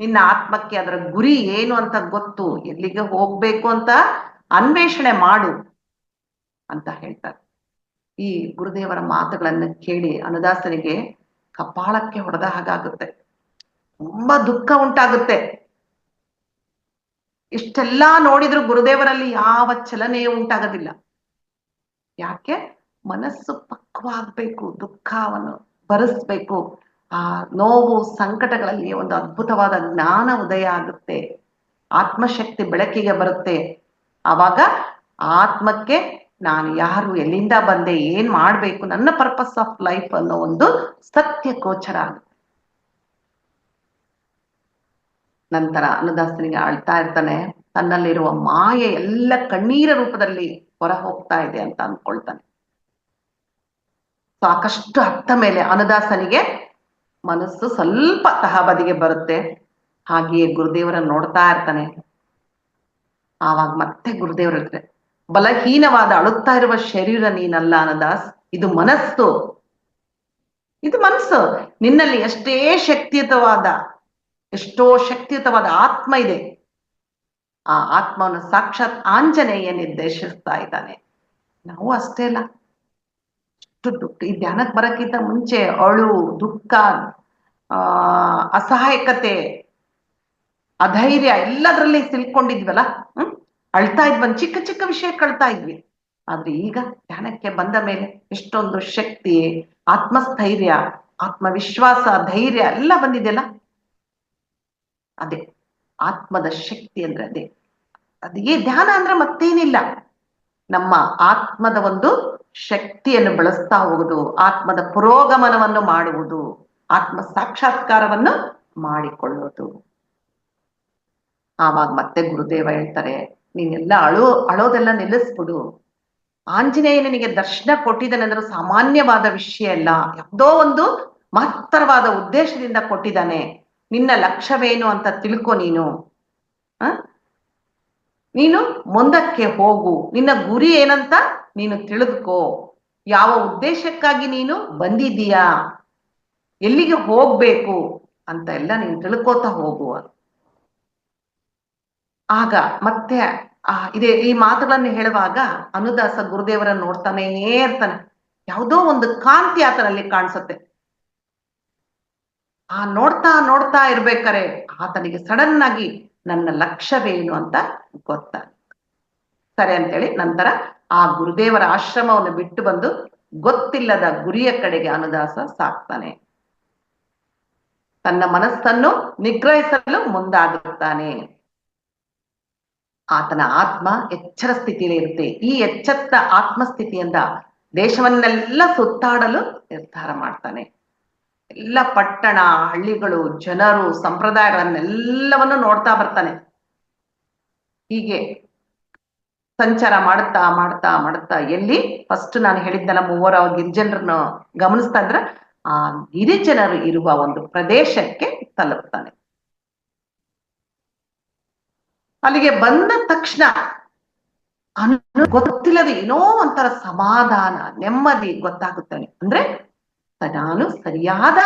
ನಿನ್ನ ಆತ್ಮಕ್ಕೆ ಅದರ ಗುರಿ ಏನು ಅಂತ ಗೊತ್ತು, ಎಲ್ಲಿಗೆ ಹೋಗ್ಬೇಕು ಅಂತ ಅನ್ವೇಷಣೆ ಮಾಡು ಅಂತ ಹೇಳ್ತಾರೆ. ಈ ಗುರುದೇವರ ಮಾತುಗಳನ್ನು ಕೇಳಿ ಅನುದಾಸನಿಗೆ ಕಪಾಳಕ್ಕೆ ಹೊಡೆದ ಹಾಗಾಗುತ್ತೆ, ತುಂಬಾ ದುಃಖ ಉಂಟಾಗುತ್ತೆ. ಇಷ್ಟೆಲ್ಲಾ ನೋಡಿದ್ರು ಗುರುದೇವರಲ್ಲಿ ಯಾವ ಚಲನೆಯೂ ಉಂಟಾಗೋದಿಲ್ಲ. ಯಾಕೆ? ಮನಸ್ಸು ಪಕ್ವಾಗ್ಬೇಕು, ದುಃಖವನ್ನು ಭರಿಸ್ಬೇಕು. ಆ ನೋವು ಸಂಕಟಗಳಲ್ಲಿ ಒಂದು ಅದ್ಭುತವಾದ ಜ್ಞಾನ ಉದಯ ಆಗುತ್ತೆ, ಆತ್ಮಶಕ್ತಿ ಬೆಳಕಿಗೆ ಬರುತ್ತೆ. ಆವಾಗ ಆತ್ಮಕ್ಕೆ ನಾನು ಯಾರು, ಎಲ್ಲಿಂದ ಬಂದೆ, ಏನ್ ಮಾಡ್ಬೇಕು, ನನ್ನ ಪರ್ಪಸ್ ಆಫ್ ಲೈಫ್ ಅನ್ನೋ ಒಂದು ಸತ್ಯ ಗೋಚರ ಆಗುತ್ತೆ. ನಂತರ ಅನುದಾಸನಿಗೆ ಅಳ್ತಾ ಇರ್ತಾನೆ, ತನ್ನಲ್ಲಿರುವ ಮಾಯೆ ಎಲ್ಲ ಕಣ್ಣೀರ ರೂಪದಲ್ಲಿ ಹೊರ ಹೋಗ್ತಾ ಇದೆ ಅಂತ ಅನ್ಕೊಳ್ತಾನೆ. ಸಾಕಷ್ಟು ಅತ್ತ ಮೇಲೆ ಅನುದಾಸನಿಗೆ ಮನಸ್ಸು ಸ್ವಲ್ಪ ತಹಬದಿಗೆ ಬರುತ್ತೆ. ಹಾಗೆಯೇ ಗುರುದೇವರನ್ನು ನೋಡ್ತಾ ಇರ್ತಾನೆ. ಆವಾಗ ಮತ್ತೆ ಗುರುದೇವರು ಹೇಳ್ತಾರೆ, ಬಲಹೀನವಾದ ಅಳುತ್ತಾ ಇರುವ ಶರೀರ ನೀನಲ್ಲ ಅನುದಾಸ್, ಇದು ಮನಸ್ಸು, ಇದು ಮನಸ್ಸು. ನಿನ್ನಲ್ಲಿ ಎಷ್ಟೋ ಶಕ್ತಿಯುತವಾದ ಆತ್ಮ ಇದೆ. ಆ ಆತ್ಮವನ್ನು ಸಾಕ್ಷಾತ್ ಆಂಜನೇಯ ನಿರ್ದೇಶಿಸ್ತಾ ಇದ್ದಾನೆ. ನಾವು ಅಷ್ಟೇ ಅಲ್ಲ, ಈ ಧ್ಯಾನಕ್ಕೆ ಬರಕ್ಕಿಂತ ಮುಂಚೆ ಅಳು, ದುಃಖ, ಅಸಹಾಯಕತೆ, ಅಧೈರ್ಯ ಎಲ್ಲದರಲ್ಲಿ ಸಿಲ್ಕೊಂಡಿದ್ವಲ್ಲ. ಅಳ್ತಾ ಇದ್ವಿ, ಚಿಕ್ಕ ಚಿಕ್ಕ ವಿಷಯಕ್ಕೆ ಅಳ್ತಾ ಇದ್ವಿ. ಆದ್ರೆ ಈಗ ಧ್ಯಾನಕ್ಕೆ ಬಂದ ಮೇಲೆ ಎಷ್ಟೊಂದು ಶಕ್ತಿ, ಆತ್ಮಸ್ಥೈರ್ಯ, ಆತ್ಮವಿಶ್ವಾಸ, ಧೈರ್ಯ ಎಲ್ಲ ಬಂದಿದೆಯಲ್ಲ. ಅದೇ ಆತ್ಮದ ಶಕ್ತಿ ಅಂದ್ರೆ ಅದೇ ಧ್ಯಾನ ಅಂದ್ರೆ ಮತ್ತೇನಿಲ್ಲ, ನಮ್ಮ ಆತ್ಮದ ಒಂದು ಶಕ್ತಿಯನ್ನು ಬೆಳೆಸ್ತಾ ಹೋಗುದು, ಆತ್ಮದ ಪುರೋಗಮನವನ್ನು ಮಾಡುವುದು, ಆತ್ಮ ಸಾಕ್ಷಾತ್ಕಾರವನ್ನು ಮಾಡಿಕೊಳ್ಳುವುದು. ಆವಾಗ ಮತ್ತೆ ಗುರುದೇವ ಹೇಳ್ತಾರೆ, ನೀನೆಲ್ಲ ಅಳೋದೆಲ್ಲ ನಿಲ್ಲಿಸ್ಬಿಡು. ಆಂಜನೇಯ ನಿನಗೆ ದರ್ಶನ ಕೊಟ್ಟಿದ್ದಾನೆ ಅಂದ್ರೆ ಸಾಮಾನ್ಯವಾದ ವಿಷಯ ಅಲ್ಲ, ಯಾವುದೋ ಒಂದು ಮಹತ್ತರವಾದ ಉದ್ದೇಶದಿಂದ ಕೊಟ್ಟಿದ್ದಾನೆ. ನಿನ್ನ ಲಕ್ಷ್ಯವೇನು ಅಂತ ತಿಳ್ಕೊ. ನೀನು ಮುಂದಕ್ಕೆ ಹೋಗು, ನಿನ್ನ ಗುರಿ ಏನಂತ ನೀನು ತಿಳಿದುಕೋ, ಯಾವ ಉದ್ದೇಶಕ್ಕಾಗಿ ನೀನು ಬಂದಿದ್ದೀಯಾ, ಎಲ್ಲಿಗೆ ಹೋಗ್ಬೇಕು ಅಂತ ಎಲ್ಲ ನೀನು ತಿಳ್ಕೋತಾ ಹೋಗುವ. ಆಗ ಮತ್ತೆ ಈ ಮಾತುಗಳನ್ನು ಹೇಳುವಾಗ ಅನುದಾಸ ಗುರುದೇವರನ್ನು ನೋಡ್ತಾನೇ ಇರ್ತಾನೆ. ಯಾವುದೋ ಒಂದು ಕಾಂತಿ ಆತನಲ್ಲಿ ಕಾಣಿಸುತ್ತೆ. ಆ ನೋಡ್ತಾ ನೋಡ್ತಾ ಇರ್ಬೇಕಾರೆ ಆತನಿಗೆ ಸಡನ್ ಆಗಿ ನನ್ನ ಲಕ್ಷ್ಯವೇನು ಅಂತ ಗೊತ್ತ ಸರಿ ಅಂತೇಳಿ ನಂತರ ಆ ಗುರುದೇವರ ಆಶ್ರಮವನ್ನು ಬಿಟ್ಟು ಬಂದು ಗೊತ್ತಿಲ್ಲದ ಗುರಿಯ ಕಡೆಗೆ ಅನುದಾಸ ಸಾಕ್ತಾನೆ. ತನ್ನ ಮನಸ್ಸನ್ನು ನಿಗ್ರಹಿಸಲು ಮುಂದಾಗುತ್ತಾನೆ. ಆತನ ಆತ್ಮ ಎಚ್ಚರ ಸ್ಥಿತಿಯಲ್ಲಿ ಇರುತ್ತೆ. ಈ ಎಚ್ಚೆತ್ತ ಆತ್ಮಸ್ಥಿತಿಯಿಂದ ದೇಶವನ್ನೆಲ್ಲ ಸುತ್ತಾಡಲು ನಿರ್ಧಾರ ಮಾಡ್ತಾನೆ. ಎಲ್ಲ ಪಟ್ಟಣ, ಹಳ್ಳಿಗಳು, ಜನರು, ಸಂಪ್ರದಾಯಗಳನ್ನೆಲ್ಲವನ್ನು ನೋಡ್ತಾ ಬರ್ತಾನೆ. ಹೀಗೆ ಸಂಚಾರ ಮಾಡುತ್ತಾ ಮಾಡ್ತಾ ಮಾಡುತ್ತಾ ಎಲ್ಲಿ ಫಸ್ಟ್ ನಾನು ಹೇಳಿದ್ದಲ್ಲ, ಮೂವರು ಗಿರಿಜನರನ್ನು ಗಮನಿಸ್ತಾ ಇದ್ರ ಆ ಗಿರಿಜನರು ಇರುವ ಒಂದು ಪ್ರದೇಶಕ್ಕೆ ತಲುಪ್ತಾನೆ. ಅಲ್ಲಿಗೆ ಬಂದ ತಕ್ಷಣ ಗೊತ್ತಿಲ್ಲದೆ ಏನೋ ಒಂಥರ ಸಮಾಧಾನ, ನೆಮ್ಮದಿ ಗೊತ್ತಾಗುತ್ತಾನೆ. ಅಂದ್ರೆ ನಾನು ಸರಿಯಾದ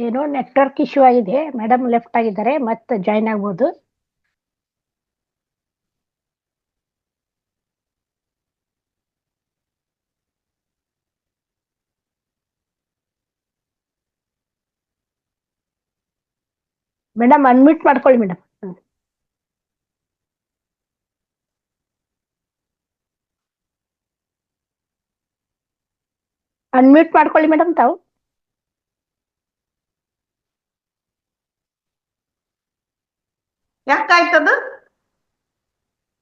ಏನೋ ನೆಟ್ವರ್ಕ್ ಇಶ್ಯೂ ಆಗಿದೆ. ಮೇಡಮ್ ಲೆಫ್ಟ್ ಆಗಿದ್ದಾರೆ, ಮತ್ತೆ ಜಾಯ್ನ್ ಆಗ್ಬೋದು. ಮೇಡಮ್ ಅನ್ಮ್ಯೂಟ್ ಮಾಡ್ಕೊಳ್ಳಿ ಮೇಡಮ್. ಅನ್ಮ್ಯೂಟ್ ಮಾಡ್ಕೊಳ್ಳಿ ಮೇಡಮ್ ತಾವು. ಯಾಕಾಯ್ತದು?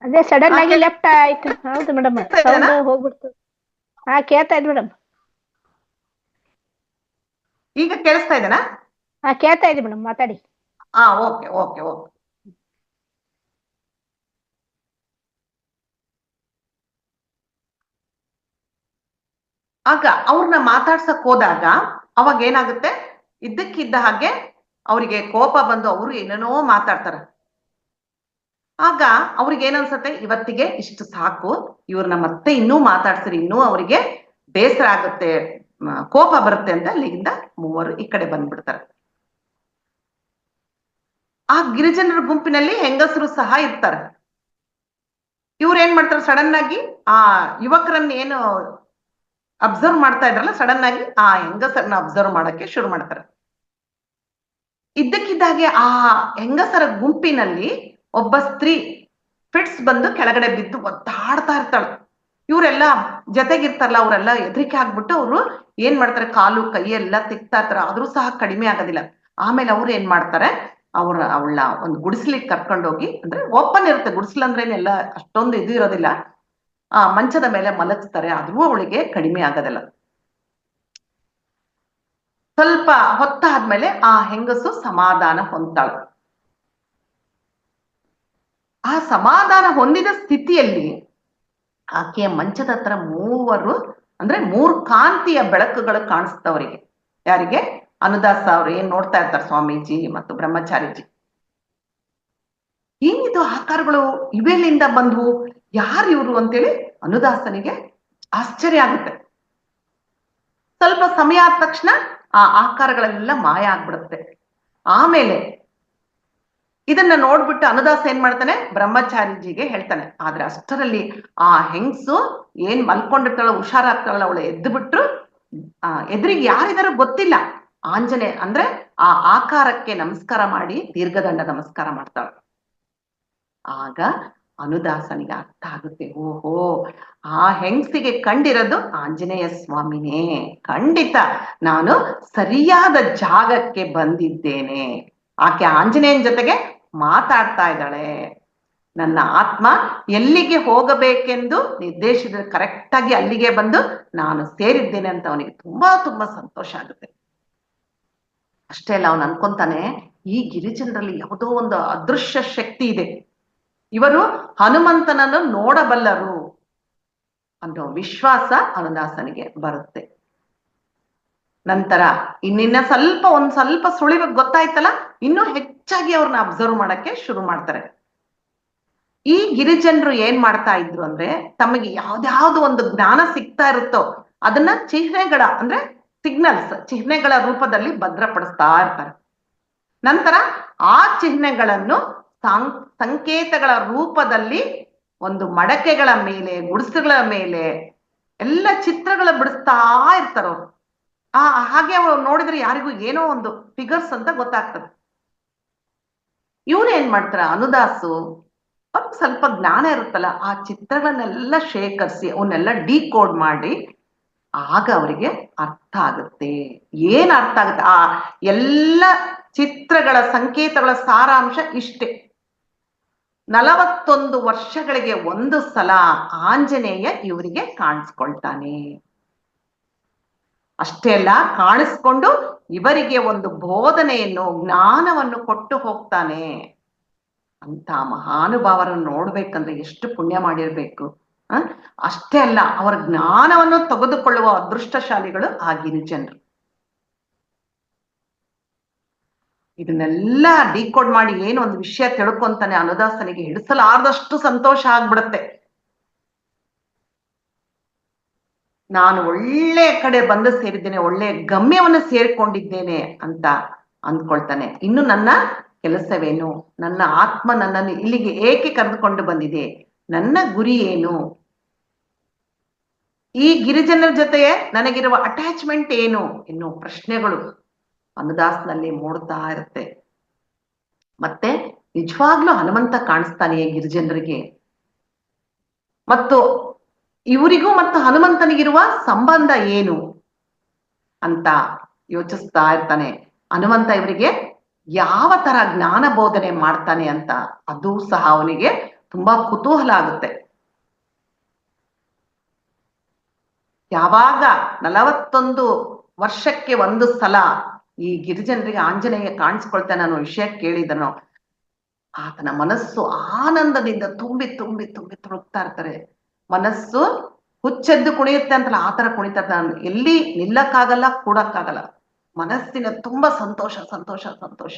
ಅದೇ ಸಡನ್ ಆಗಿ ಲೆಫ್ಟ್ ಆಯ್ತು. ಹೌದು ಮೇಡಮ್, ಸೌಂಡ್ ಹೋಗ್ಬಿಡ್ತು. ಹಾ ಕೇಳ್ತಾ ಇದ್ ಮೇಡಮ್. ಈಗ ಕೇಳಿಸ್ತಾ ಇದೆನಾ? ಹಾ ಕೇಳ್ತಾ ಇದೆ ಮೇಡಮ್, ಮಾತಾಡಿ. ಹಾ, ಓಕೆ ಓಕೆ ಓಕೆ. ಆಗ ಅವ್ರನ್ನ ಮಾತಾಡ್ಸಕ್ ಹೋದಾಗ ಅವಾಗ ಏನಾಗುತ್ತೆ, ಇದ್ದಕ್ಕಿದ್ದ ಹಾಗೆ ಅವರಿಗೆ ಕೋಪ ಬಂದು ಅವರು ಏನೇನೋ ಮಾತಾಡ್ತಾರ. ಆಗ ಅವ್ರಿಗೆ ಏನನ್ಸತ್ತೆ, ಇವತ್ತಿಗೆ ಇಷ್ಟು ಸಾಕು, ಇವ್ರನ್ನ ಮತ್ತೆ ಇನ್ನೂ ಮಾತಾಡ್ಸಿರಿ, ಇನ್ನೂ ಅವರಿಗೆ ಬೇಸರ ಆಗುತ್ತೆ, ಕೋಪ ಬರುತ್ತೆ ಅಂತ ಅಲ್ಲಿಂದ ಮೂವರು ಈ ಕಡೆ ಬಂದ್ಬಿಡ್ತಾರೆ. ಆ ಗಿರಿಜನರ ಗುಂಪಿನಲ್ಲಿ ಹೆಂಗಸರು ಸಹ ಇರ್ತಾರೆ. ಇವ್ರು ಏನ್ ಮಾಡ್ತಾರೆ, ಸಡನ್ ಆಗಿ ಆ ಯುವಕರನ್ನ ಏನು ಅಬ್ಸರ್ವ್ ಮಾಡ್ತಾ ಇದ್ರಲ್ಲ, ಸಡನ್ ಆಗಿ ಆ ಹೆಂಗಸರನ್ನ ಅಬ್ಸರ್ವ್ ಮಾಡಕ್ಕೆ ಶುರು ಮಾಡ್ತಾರೆ. ಇದ್ದಕ್ಕಿದ್ದಾಗೆ ಆ ಹೆಂಗಸರ ಗುಂಪಿನಲ್ಲಿ ಒಬ್ಬ ಸ್ತ್ರೀ ಫಿಟ್ಸ್ ಬಂದು ಕೆಳಗಡೆ ಬಿದ್ದು ಒದ್ದಾಡ್ತಾ ಇರ್ತಾಳೆ. ಇವರೆಲ್ಲ ಜೊತೆಗಿರ್ತಾರಲ್ಲ, ಅವರೆಲ್ಲ ಹೆದರಿಕೆ ಆಗ್ಬಿಟ್ಟು ಅವರು ಏನ್ ಮಾಡ್ತಾರೆ, ಕಾಲು ಕೈ ಎಲ್ಲ ತಿಕ್ತಾ ಇರ್ತಾರೆ, ಆದ್ರೂ ಸಹ ಕಡಿಮೆ ಆಗೋದಿಲ್ಲ. ಆಮೇಲೆ ಅವ್ರು ಏನ್ ಮಾಡ್ತಾರೆ, ಅವಳ ಒಂದು ಗುಡಿಸ್ಲಿಕ್ಕೆ ಕರ್ಕೊಂಡೋಗಿ, ಅಂದ್ರೆ ಓಪನ್ ಇರುತ್ತೆ ಗುಡಿಸ್ಲು ಅಂದ್ರೇನೆಲ್ಲ ಅಷ್ಟೊಂದು ಇದು ಇರೋದಿಲ್ಲ, ಆ ಮಂಚದ ಮೇಲೆ ಮಲಗಿಸ್ತಾರೆ. ಆದ್ರೂ ಅವಳಿಗೆ ಕಡಿಮೆ ಆಗೋದಿಲ್ಲ. ಸ್ವಲ್ಪ ಹೊತ್ತಾದ್ಮೇಲೆ ಆ ಹೆಂಗಸು ಸಮಾಧಾನ ಹೊಂದ್ತಾಳೆ. ಆ ಸಮಾಧಾನ ಹೊಂದಿದ ಸ್ಥಿತಿಯಲ್ಲಿ ಆಕೆಯ ಮಂಚದ ಹತ್ರ ಮೂವರು, ಅಂದ್ರೆ ಮೂರು ಕಾಂತಿಯ ಬೆಳಕುಗಳು ಕಾಣಿಸ್ತವರಿಗೆ. ಯಾರಿಗೆ? ಅನುದಾಸ ಅವ್ರು ಏನ್ ನೋಡ್ತಾ ಇರ್ತಾರೆ, ಸ್ವಾಮೀಜಿ ಮತ್ತು ಬ್ರಹ್ಮಚಾರಿಜಿ. ಏನಿದು ಆಕಾರಗಳು, ಇವೆಲ್ಲಿಂದ ಬಂದ್ವು, ಯಾರು ಇವ್ರು ಅಂತೇಳಿ ಅನುದಾಸನಿಗೆ ಆಶ್ಚರ್ಯ ಆಗುತ್ತೆ. ಸ್ವಲ್ಪ ಸಮಯ ಆದ ತಕ್ಷಣ ಆ ಆಕಾರಗಳೆಲ್ಲ ಮಾಯ ಆಗ್ಬಿಡುತ್ತೆ. ಆಮೇಲೆ ಇದನ್ನ ನೋಡ್ಬಿಟ್ಟು ಅನುದಾಸ ಏನ್ ಮಾಡ್ತಾನೆ, ಬ್ರಹ್ಮಚಾರಿಜಿಗೆ ಹೇಳ್ತಾನೆ. ಆದ್ರೆ ಅಷ್ಟರಲ್ಲಿ ಆ ಹೆಂಗ್ಸು ಏನ್ ಮಲ್ಕೊಂಡಿರ್ತಾಳ, ಹುಷಾರಾಗ್ತಾಳ, ಅವಳು ಎದ್ದು ಬಿಟ್ರು ಎದುರಿಗೆ ಯಾರಿದಾರೋ ಗೊತ್ತಿಲ್ಲ. ಆಂಜನೇಯ ಅಂದ್ರೆ ಆ ಆಕಾರಕ್ಕೆ ನಮಸ್ಕಾರ ಮಾಡಿ ದೀರ್ಘದಂಡ ನಮಸ್ಕಾರ ಮಾಡ್ತಾಳ. ಆಗ ಅನುದಾಸನಿಗೆ ಅರ್ಥ ಆಗುತ್ತೆ, ಓಹೋ ಆ ಹೆಂಗಸಿಗೆ ಕಂಡಿರೋದು ಆಂಜನೇಯ ಸ್ವಾಮಿನೇ, ಖಂಡಿತ ನಾನು ಸರಿಯಾದ ಜಾಗಕ್ಕೆ ಬಂದಿದ್ದೇನೆ. ಆಕೆ ಆಂಜನೇಯನ ಜೊತೆಗೆ ಮಾತಾಡ್ತಾ ಇದ್ದಾಳೆ. ನನ್ನ ಆತ್ಮ ಎಲ್ಲಿಗೆ ಹೋಗಬೇಕೆಂದು ನಿರ್ದೇಶಿಸಿದ್ರೆ ಕರೆಕ್ಟ್ ಆಗಿ ಅಲ್ಲಿಗೆ ಬಂದು ನಾನು ಸೇರಿದ್ದೇನೆ ಅಂತ ಅವನಿಗೆ ತುಂಬಾ ತುಂಬಾ ಸಂತೋಷ ಆಗುತ್ತೆ. ಅಷ್ಟೇ ಅಲ್ಲ, ಅವನು ಅನ್ಕೊಂತಾನೆ, ಈ ಗಿರಿಜನರಲ್ಲಿ ಯಾವುದೋ ಒಂದು ಅದೃಶ್ಯ ಶಕ್ತಿ ಇದೆ, ಇವರು ಹನುಮಂತನನ್ನು ನೋಡಬಲ್ಲರು ಅನ್ನೋ ವಿಶ್ವಾಸ ಅನುದಾಸನಿಗೆ ಬರುತ್ತೆ. ನಂತರ ಇನ್ನಿನ್ನ ಒಂದ್ ಸ್ವಲ್ಪ ಸುಳಿವು ಗೊತ್ತಾಯ್ತಲ್ಲ, ಇನ್ನೂ ಹೆಚ್ಚಾಗಿ ಅವ್ರನ್ನ ಅಬ್ಸರ್ವ್ ಮಾಡಕ್ಕೆ ಶುರು ಮಾಡ್ತಾರೆ. ಈ ಗಿರಿಜನರು ಏನ್ ಮಾಡ್ತಾ ಇದ್ರು ಅಂದ್ರೆ, ತಮಗೆ ಯಾವ್ದಾವ್ದು ಒಂದು ಜ್ಞಾನ ಸಿಗ್ತಾ ಇರುತ್ತೋ ಅದನ್ನ ಚಿಹ್ನೆಗಳ ಅಂದ್ರೆ ಸಿಗ್ನಲ್ಸ್, ಚಿಹ್ನೆಗಳ ರೂಪದಲ್ಲಿ ಭದ್ರಪಡಿಸ್ತಾ ಇರ್ತಾರೆ. ನಂತರ ಆ ಚಿಹ್ನೆಗಳನ್ನು ಸಂಕೇತಗಳ ರೂಪದಲ್ಲಿ ಒಂದು ಮಡಕೆಗಳ ಮೇಲೆ, ಗುಡಿಸಲುಗಳ ಮೇಲೆ ಎಲ್ಲ ಚಿತ್ರಗಳು ಬಿಡಿಸ್ತಾ ಇರ್ತಾರವ್ರು. ಹಾಗೆ ಅವ್ರು ನೋಡಿದ್ರೆ ಯಾರಿಗೂ ಏನೋ ಒಂದು ಫಿಗರ್ಸ್ ಅಂತ ಗೊತ್ತಾಗ್ತದೆ. ಇವ್ರು ಏನ್ ಮಾಡ್ತಾರ, ಅನುದಾಸು ಅವ್ರಿಗೆ ಸ್ವಲ್ಪ ಜ್ಞಾನ ಇರುತ್ತಲ್ಲ, ಆ ಚಿತ್ರಗಳನ್ನೆಲ್ಲ ಶೇಖರಿಸಿ ಅವನ್ನೆಲ್ಲ ಡಿಕೋಡ್ ಮಾಡಿ ಆಗ ಅವರಿಗೆ ಅರ್ಥ ಆಗುತ್ತೆ. ಏನ್ ಅರ್ಥ ಆಗುತ್ತೆ, ಆ ಎಲ್ಲ ಚಿತ್ರಗಳ ಸಂಕೇತಗಳ ಸಾರಾಂಶ ಇಷ್ಟೇ. 41 ವರ್ಷಗಳಿಗೆ ಒಂದು ಸಲ ಆಂಜನೇಯ ಇವರಿಗೆ ಕಾಣಿಸ್ಕೊಳ್ತಾನೆ. ಅಷ್ಟೇ ಅಲ್ಲ, ಕಾಣಿಸ್ಕೊಂಡು ಇವರಿಗೆ ಒಂದು ಬೋಧನೆಯನ್ನು, ಜ್ಞಾನವನ್ನು ಕೊಟ್ಟು ಹೋಗ್ತಾನೆ. ಅಂತ ಮಹಾನುಭಾವರನ್ನು ನೋಡ್ಬೇಕಂದ್ರೆ ಎಷ್ಟು ಪುಣ್ಯ ಮಾಡಿರ್ಬೇಕು. ಅಷ್ಟೇ ಅಲ್ಲ, ಅವರ ಜ್ಞಾನವನ್ನು ತೆಗೆದುಕೊಳ್ಳುವ ಅದೃಷ್ಟಶಾಲಿಗಳು ಆ ಗಿರಿಜನರು. ಇದನ್ನೆಲ್ಲ ಡಿಕೋಡ್ ಮಾಡಿ ಏನು ಒಂದು ವಿಷಯ ತಿಳ್ಕೊಂತಾನೆ ಅನುದಾಸನಿಗೆ ಹಿಡಿಸಲಾರ್ದಷ್ಟು ಸಂತೋಷ ಆಗ್ಬಿಡುತ್ತೆ. ನಾನು ಒಳ್ಳೆ ಕಡೆ ಬಂದು ಸೇರಿದ್ದೇನೆ, ಒಳ್ಳೆ ಗಮ್ಯವನ್ನು ಸೇರಿಕೊಂಡಿದ್ದೇನೆ ಅಂತ ಅಂದ್ಕೊಳ್ತಾನೆ. ಇನ್ನು ನನ್ನ ಕೆಲಸವೇನು, ನನ್ನ ಆತ್ಮ ನನ್ನನ್ನು ಇಲ್ಲಿಗೆ ಏಕೆ ಕರೆದುಕೊಂಡು ಬಂದಿದೆ, ನನ್ನ ಗುರಿ ಏನು, ಈ ಗಿರಿಜನರ ಜೊತೆ ನನಗಿರುವ ಅಟ್ಯಾಚ್ಮೆಂಟ್ ಏನು ಎನ್ನುವ ಪ್ರಶ್ನೆಗಳು ಅನುದಾಸ್ನಲ್ಲಿ ಮೂಡ್ತಾ ಇರುತ್ತೆ. ಮತ್ತೆ ನಿಜವಾಗ್ಲೂ ಹನುಮಂತ ಕಾಣಿಸ್ತಾನೆ ಗಿರಿಜನರಿಗೆ, ಮತ್ತು ಇವರಿಗೂ ಮತ್ತು ಹನುಮಂತನಿಗಿರುವ ಸಂಬಂಧ ಏನು ಅಂತ ಯೋಚಿಸ್ತಾ ಇರ್ತಾನೆ. ಹನುಮಂತ ಇವರಿಗೆ ಯಾವ ತರ ಜ್ಞಾನ ಬೋಧನೆ ಮಾಡ್ತಾನೆ ಅಂತ ಅದು ಸಹ ಅವನಿಗೆ ತುಂಬಾ ಕುತೂಹಲ ಆಗುತ್ತೆ. ಯಾವಾಗ 41 ವರ್ಷಕ್ಕೆ ಒಂದು ಸಲ ಈ ಗಿರಿಜನರಿಗೆ ಆಂಜನೇಯ ಕಾಣಿಸ್ಕೊಳ್ತಾನೆ ಅನ್ನೋ ವಿಷಯ ಕೇಳಿದನೋ, ಆತನ ಮನಸ್ಸು ಆನಂದದಿಂದ ತುಂಬಿ ತುಂಬಿ ತುಂಬಿ ತುಳುಕ್ತಾ ಇರ್ತಾರೆ. ಮನಸ್ಸು ಹುಚ್ಚೆದ್ದು ಕುಣಿಯುತ್ತೆ ಅಂತಲ್ಲ, ಆತರ ಕುಣಿತಾ ಇರ್ತಾನೆ. ಎಲ್ಲಿ ನಿಲ್ಲಕ್ಕಾಗಲ್ಲ, ಕೂಡಕ್ಕಾಗಲ್ಲ. ಮನಸ್ಸಿನ ತುಂಬಾ ಸಂತೋಷ ಸಂತೋಷ ಸಂತೋಷ.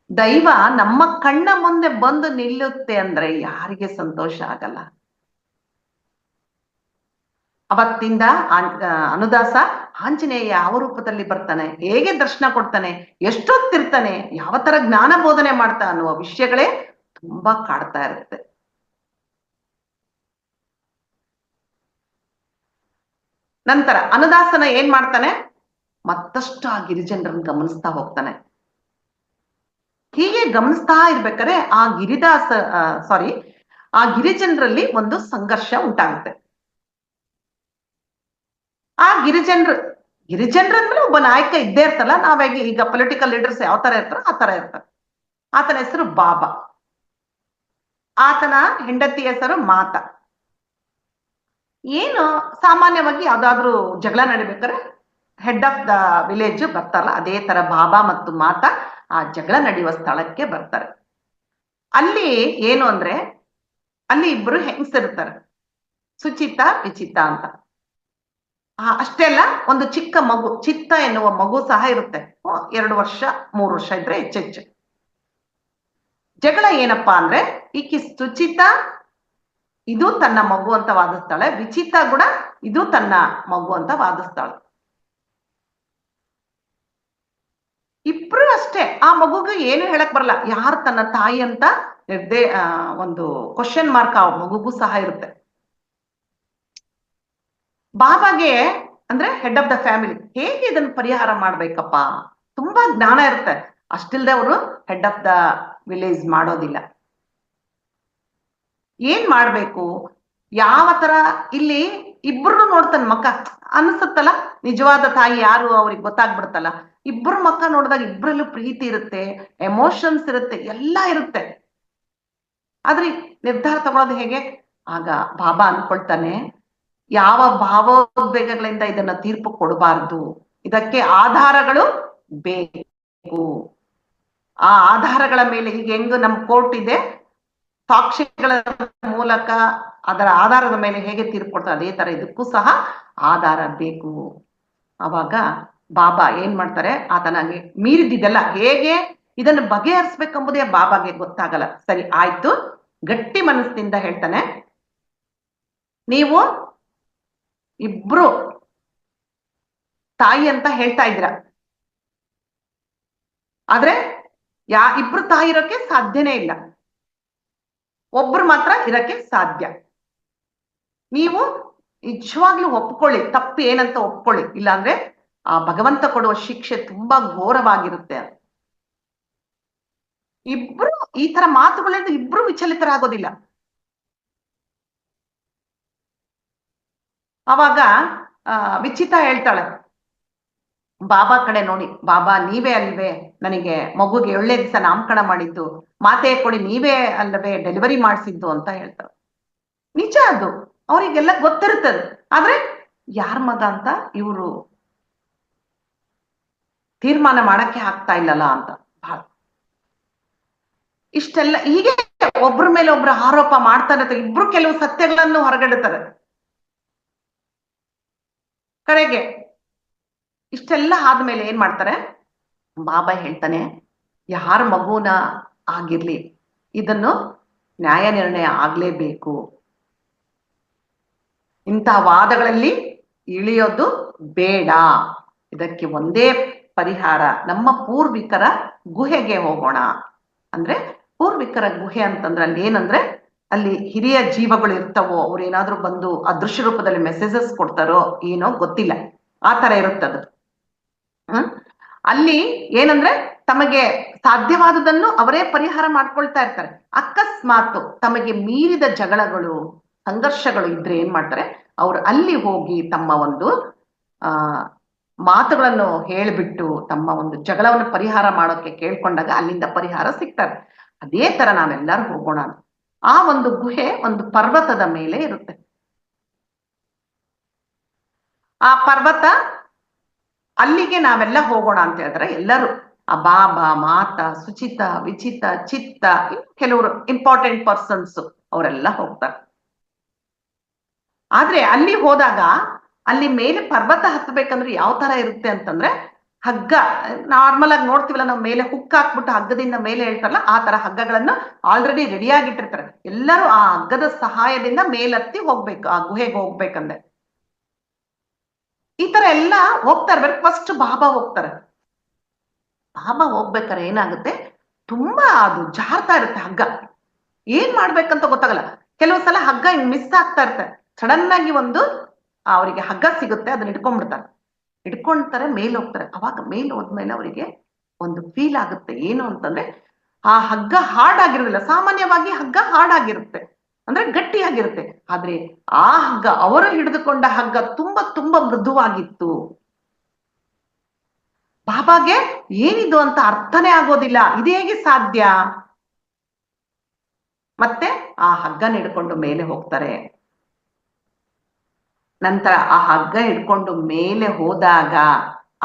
ದೈವ ನಮ್ಮ ಕಣ್ಣ ಮುಂದೆ ಬಂದು ನಿಲ್ಲುತ್ತೆ ಅಂದ್ರೆ ಯಾರಿಗೆ ಸಂತೋಷ ಆಗಲ್ಲ. ಅವತ್ತಿಂದ ಅನುದಾಸ ಆಂಜನೇಯ ಯಾವ ರೂಪದಲ್ಲಿ ಬರ್ತಾನೆ, ಹೇಗೆ ದರ್ಶನ ಕೊಡ್ತಾನೆ, ಎಷ್ಟೊತ್ತಿರ್ತಾನೆ, ಯಾವ ತರ ಜ್ಞಾನ ಬೋಧನೆ ಮಾಡ್ತಾ ಅನ್ನುವ ವಿಷಯಗಳೇ ತುಂಬಾ ಕಾಡ್ತಾ ಇರುತ್ತೆ. ನಂತರ ಅನುದಾಸನ ಏನ್ ಮಾಡ್ತಾನೆ, ಮತ್ತಷ್ಟು ಆ ಗಿರಿಜನರನ್ನು ಗಮನಿಸ್ತಾ ಹೋಗ್ತಾನೆ. ಹೀಗೆ ಗಮನಿಸ್ತಾ ಇರ್ಬೇಕಾದ್ರೆ ಆ ಗಿರಿಜನರಲ್ಲಿ ಒಂದು ಸಂಘರ್ಷ ಉಂಟಾಗುತ್ತೆ. ಆ ಗಿರಿಜನರಂದ್ರೆ ಒಬ್ಬ ನಾಯಕ ಇದ್ದೇ ಇರ್ತಲ್ಲ, ನಾವಾಗಿ ಈಗ ಪೊಲಿಟಿಕಲ್ ಲೀಡರ್ಸ್ ಯಾವ ತರ ಇರ್ತಾರೋ ಆ ತರ ಇರ್ತಾರೆ. ಆತನ ಹೆಸರು ಬಾಬಾ, ಆತನ ಹೆಂಡತಿ ಹೆಸರು ಮಾತಾ. ಏನು ಸಾಮಾನ್ಯವಾಗಿ ಯಾವ್ದಾದ್ರು ಜಗಳ ನಡಿಬೇಕಾದ್ರೆ ಹೆಡ್ ಆಫ್ ದ ವಿಲೇಜ್ ಬರ್ತಾರಲ್ಲ, ಅದೇ ತರ ಬಾಬಾ ಮತ್ತು ಮಾತಾ ಆ ಜಗಳ ನಡೆಯುವ ಸ್ಥಳಕ್ಕೆ ಬರ್ತಾರೆ. ಅಲ್ಲಿ ಏನು ಅಂದ್ರೆ, ಅಲ್ಲಿ ಇಬ್ರು ಹೆಂಗಸರಿರ್ತಾರೆ, ಸುಚಿತಾ ವಿಚಿತಾ ಅಂತ. ಅಷ್ಟೇ ಅಲ್ಲ, ಒಂದು ಚಿಕ್ಕ ಮಗು, ಚಿತ್ತ ಎನ್ನುವ ಮಗು ಸಹ ಇರುತ್ತೆ. 2 ವರ್ಷ 3 ವರ್ಷ ಇದ್ರೆ ಹೆಚ್ಚೆಚ್ಚು. ಜಗಳ ಏನಪ್ಪಾ ಅಂದ್ರೆ, ಈಕಿ ಸುಚಿತಾ ಇದು ತನ್ನ ಮಗು ಅಂತ ವಾದಿಸ್ತಾಳೆ. ವಿಚಿತ್ರ ಕೂಡ ಇದು ತನ್ನ ಮಗು ಅಂತ ವಾದಿಸ್ತಾಳೆ. ಇಬ್ರು ಅಷ್ಟೇ. ಆ ಮಗುಗೆ ಏನು ಹೇಳಕ್ ಬರಲ್ಲ, ಯಾರು ತನ್ನ ತಾಯಿ ಅಂತ ಒಂದು ಕ್ವಶನ್ ಮಾರ್ಕ್ ಆ ಮಗುಗೂ ಸಹ ಇರುತ್ತೆ. ಬಾಬಾಗೆ ಅಂದ್ರೆ ಹೆಡ್ ಆಫ್ ದ ಫ್ಯಾಮಿಲಿ ಹೇಗೆ ಇದನ್ನ ಪರಿಹಾರ ಮಾಡ್ಬೇಕಪ್ಪ ತುಂಬಾ ಜ್ಞಾನ ಇರುತ್ತೆ. ಅಷ್ಟಿಲ್ದೆ ಅವರು ಹೆಡ್ ಆಫ್ ದ ವಿಲೇಜ್ ಮಾಡೋದಿಲ್ಲ. ಏನ್ ಮಾಡ್ಬೇಕು, ಯಾವ ತರ ಇಲ್ಲಿ ಇಬ್ರು ನೋಡ್ತಾನೆ ಮಕ್ಕ ಅನ್ಸುತ್ತಲ್ಲ, ನಿಜವಾದ ತಾಯಿ ಯಾರು ಅವ್ರಿಗೆ ಗೊತ್ತಾಗ್ಬಿಡುತ್ತಲ್ಲ. ಇಬ್ರು ಮಕ್ಕ ನೋಡಿದಾಗ ಇಬ್ರಲ್ಲೂ ಪ್ರೀತಿ ಇರುತ್ತೆ, ಎಮೋಷನ್ಸ್ ಇರುತ್ತೆ, ಎಲ್ಲ ಇರುತ್ತೆ. ಆದ್ರೆ ನಿರ್ಧಾರ ತಗೊಳ್ಳೋದು ಹೇಗೆ? ಆಗ ಬಾಬಾ ಅನ್ಕೊಳ್ತಾನೆ, ಯಾವ ಭಾವೋದ್ವೇಗಗಳಿಂದ ಇದನ್ನ ತೀರ್ಪು ಕೊಡಬಾರ್ದು, ಇದಕ್ಕೆ ಆಧಾರಗಳು ಬೇಕು. ಆ ಆಧಾರಗಳ ಮೇಲೆ ಈಗ ಹೆಂಗು ನಮ್ ಕೋರ್ಟ್ ಇದೆ, ಸಾಕ್ಷಿಗಳ ಮೂಲಕ ಅದರ ಆಧಾರದ ಮೇಲೆ ಹೇಗೆ ತೀರ್ಪು ಕೊಡ್ತಾರೆ, ಅದೇ ತರ ಇದಕ್ಕೂ ಸಹ ಆಧಾರ ಬೇಕು. ಅವಾಗ ಬಾಬಾ ಏನ್ ಮಾಡ್ತಾರೆ, ಆತನಿಗೆ ಮೀರಿದಿದೆಲ್ಲ ಹೇಗೆ ಇದನ್ನು ಬಗೆಹರಿಸ್ಬೇಕೆಂಬುದೇ ಬಾಬಾಗೆ ಗೊತ್ತಾಗಲ್ಲ. ಸರಿ ಆಯ್ತು, ಗಟ್ಟಿ ಮನಸ್ಸಿನಿಂದ ಹೇಳ್ತಾನೆ, ನೀವು ಇಬ್ರು ತಾಯಿ ಅಂತ ಹೇಳ್ತಾ ಇದ್ದೀರ, ಆದ್ರೆ ಇಬ್ರು ತಾಯಿ ಇರೋಕೆ ಸಾಧ್ಯನೇ ಇಲ್ಲ, ಒಬ್ರು ಮಾತ್ರ ಇರಕ್ಕೆ ಸಾಧ್ಯ. ನೀವು ನಿಜವಾಗ್ಲೂ ಒಪ್ಕೊಳ್ಳಿ, ತಪ್ಪು ಏನಂತ ಒಪ್ಕೊಳ್ಳಿ, ಇಲ್ಲಾಂದ್ರೆ ಆ ಭಗವಂತ ಕೊಡುವ ಶಿಕ್ಷೆ ತುಂಬಾ ಘೋರವಾಗಿರುತ್ತೆ. ಇಬ್ರು ಈ ತರ ಮಾತುಗಳಿಂದ ಇಬ್ರು ವಿಚಲಿತರಾಗೋದಿಲ್ಲ. ಅವಾಗ ವಿಚಿತ್ರ ಹೇಳ್ತಾಳೆ ಬಾಬಾ ಕಡೆ ನೋಡಿ, ಬಾಬಾ ನೀವೇ ಅಲ್ವೇ ನನಗೆ ಮಗುಗೆ 7ನೇ ದಿವಸ ನಾಮಕರಣ ಮಾಡಿದ್ದು, ಮಾತೆ ಕೊಡಿ ನೀವೇ ಅಲ್ಲವೇ ಡೆಲಿವರಿ ಮಾಡಿಸಿದ್ದು ಅಂತ ಹೇಳ್ತಾರೆ. ನಿಜ, ಅದು ಅವರಿಗೆಲ್ಲ ಗೊತ್ತಿರುತ್ತದೆ. ಆದ್ರೆ ಯಾರ ಮಗ ಅಂತ ಇವರು ತೀರ್ಮಾನ ಮಾಡಕ್ಕೆ ಆಗ್ತಾ ಇಲ್ಲಲ್ಲ ಅಂತ ಬಹಳ ಇಷ್ಟೆಲ್ಲ ಹೀಗೆ ಒಬ್ರ ಮೇಲೆ ಒಬ್ರು ಆರೋಪ ಮಾಡ್ತಾ ಇರ್ತಾರೆ. ಇಬ್ರು ಕೆಲವು ಸತ್ಯಗಳನ್ನು ಹೊರಗಡುತ್ತಾರೆ. ಕಡೆಗೆ ಇಷ್ಟೆಲ್ಲ ಆದ್ಮೇಲೆ ಏನ್ ಮಾಡ್ತಾರೆ, ಬಾಬಾ ಹೇಳ್ತಾನೆ, ಯಾರ ಮಗುನ ಆಗಿರ್ಲಿ ಇದನ್ನು ನ್ಯಾಯ ನಿರ್ಣಯ ಆಗ್ಲೇಬೇಕು. ಇಂತಹ ವಾದಗಳಲ್ಲಿ ಇಳಿಯೋದು ಬೇಡ. ಇದಕ್ಕೆ ಒಂದೇ ಪರಿಹಾರ, ನಮ್ಮ ಪೂರ್ವಿಕರ ಗುಹೆಗೆ ಹೋಗೋಣ. ಅಂದ್ರೆ ಪೂರ್ವಿಕರ ಗುಹೆ ಅಂತಂದ್ರೆ ಅಲ್ಲಿ ಏನಂದ್ರೆ, ಅಲ್ಲಿ ಹಿರಿಯ ಜೀವಗಳು ಇರ್ತವೋ, ಅವ್ರು ಏನಾದ್ರು ಬಂದು ಅದೃಶ್ಯ ರೂಪದಲ್ಲಿ ಮೆಸೇಜಸ್ ಕೊಡ್ತಾರೋ ಏನೋ ಗೊತ್ತಿಲ್ಲ, ಆ ತರ ಇರುತ್ತದು. ಅಲ್ಲಿ ಏನಂದ್ರೆ ತಮಗೆ ಸಾಧ್ಯವಾದುದನ್ನು ಅವರೇ ಪರಿಹಾರ ಮಾಡ್ಕೊಳ್ತಾ ಇರ್ತಾರೆ. ಅಕಸ್ಮಾತ್ ತಮಗೆ ಮೀರಿದ ಜಗಳಗಳು ಸಂಘರ್ಷಗಳು ಇದ್ರೆ ಏನ್ ಮಾಡ್ತಾರೆ, ಅವ್ರು ಅಲ್ಲಿ ಹೋಗಿ ತಮ್ಮ ಒಂದು ಮಾತುಗಳನ್ನು ಹೇಳ್ಬಿಟ್ಟು ತಮ್ಮ ಒಂದು ಜಗಳವನ್ನು ಪರಿಹಾರ ಮಾಡೋಕೆ ಕೇಳ್ಕೊಂಡಾಗ ಅಲ್ಲಿಂದ ಪರಿಹಾರ ಸಿಗ್ತಾರೆ. ಅದೇ ತರ ನಾವೆಲ್ಲರೂ ಹೋಗೋಣ. ಆ ಒಂದು ಗುಹೆ ಒಂದು ಪರ್ವತದ ಮೇಲೆ ಇರುತ್ತೆ. ಆ ಪರ್ವತ ಅಲ್ಲಿಗೆ ನಾವೆಲ್ಲ ಹೋಗೋಣ ಅಂತ ಹೇಳಿದ್ರೆ ಎಲ್ಲರೂ, ಆ ಬಾಬಾ, ಮಾತಾ, ಸುಚಿತ, ವಿಚಿತ, ಚಿತ್ತ, ಕೆಲವರು ಇಂಪಾರ್ಟೆಂಟ್ ಪರ್ಸನ್ಸ್ ಅವರೆಲ್ಲ ಹೋಗ್ತಾರೆ. ಆದ್ರೆ ಅಲ್ಲಿ ಹೋದಾಗ ಅಲ್ಲಿ ಮೇಲೆ ಪರ್ವತ ಹತ್ತಬೇಕಂದ್ರೆ ಯಾವ ತರ ಇರುತ್ತೆ ಅಂತಂದ್ರೆ, ಹಗ್ಗ ನಾರ್ಮಲ್ ಆಗಿ ನೋಡ್ತೀವಲ್ಲ ನಾವು, ಮೇಲೆ ಹುಕ್ ಹಾಕ್ಬಿಟ್ಟು ಹಗ್ಗದಿಂದ ಮೇಲೆ ಹೇಳ್ತಾರಲ್ಲ, ಆ ತರ ಹಗ್ಗಗಳನ್ನು ಆಲ್ರೆಡಿ ರೆಡಿ ಆಗಿಟ್ಟಿರ್ತಾರೆ. ಎಲ್ಲರೂ ಆ ಹಗ್ಗದ ಸಹಾಯದಿಂದ ಮೇಲತ್ತಿ ಹೋಗ್ಬೇಕು, ಆ ಗುಹೆಗೆ ಹೋಗ್ಬೇಕಂದ್ರೆ. ಈ ತರ ಎಲ್ಲ ಹೋಗ್ತಾ ಇರ್ಬೇಕು. ಫಸ್ಟ್ ಬಾಬಾ ಹೋಗ್ತಾರೆ. ಬಾಬಾ ಹೋಗ್ಬೇಕಾರೆ ಏನಾಗುತ್ತೆ, ತುಂಬಾ ಅದು ಜಾರ್ತಾ ಇರುತ್ತೆ ಹಗ್ಗ, ಏನ್ ಮಾಡ್ಬೇಕಂತ ಗೊತ್ತಾಗಲ್ಲ. ಕೆಲವು ಸಲ ಹಗ್ಗ ಹಿಂಗ್ ಮಿಸ್ ಆಗ್ತಾ ಇರ್ತಾರೆ. ಸಡನ್ ಆಗಿ ಒಂದು ಅವರಿಗೆ ಹಗ್ಗ ಸಿಗುತ್ತೆ, ಅದನ್ನ ಹಿಡ್ಕೊಂಡ್ತಾರೆ, ಮೇಲೆ ಹೋಗ್ತಾರೆ. ಅವಾಗ ಮೇಲೆ ಹೋದ್ಮೇಲೆ ಅವರಿಗೆ ಒಂದು ಫೀಲ್ ಆಗುತ್ತೆ, ಏನು ಅಂತಂದ್ರೆ ಆ ಹಗ್ಗ ಹಾರ್ಡ್ ಆಗಿರೋದಿಲ್ಲ. ಸಾಮಾನ್ಯವಾಗಿ ಹಗ್ಗ ಹಾರ್ಡ್ ಆಗಿರುತ್ತೆ, ಅಂದ್ರೆ ಗಟ್ಟಿಯಾಗಿರುತ್ತೆ. ಆದ್ರೆ ಆ ಹಗ್ಗ, ಅವರು ಹಿಡಿದುಕೊಂಡ ಹಗ್ಗ ತುಂಬಾ ತುಂಬಾ ಮೃದುವಾಗಿತ್ತು. ಬಾಬಾಗೆ ಏನಿದು ಅಂತ ಅರ್ಥನೇ ಆಗೋದಿಲ್ಲ, ಇದು ಹೇಗೆ ಸಾಧ್ಯ? ಮತ್ತೆ ಆ ಹಗ್ಗನ ಹಿಡ್ಕೊಂಡು ಮೇಲೆ ಹೋಗ್ತಾರೆ. ನಂತರ ಆ ಹಗ್ಗ ಹಿಡ್ಕೊಂಡು ಮೇಲೆ ಹೋದಾಗ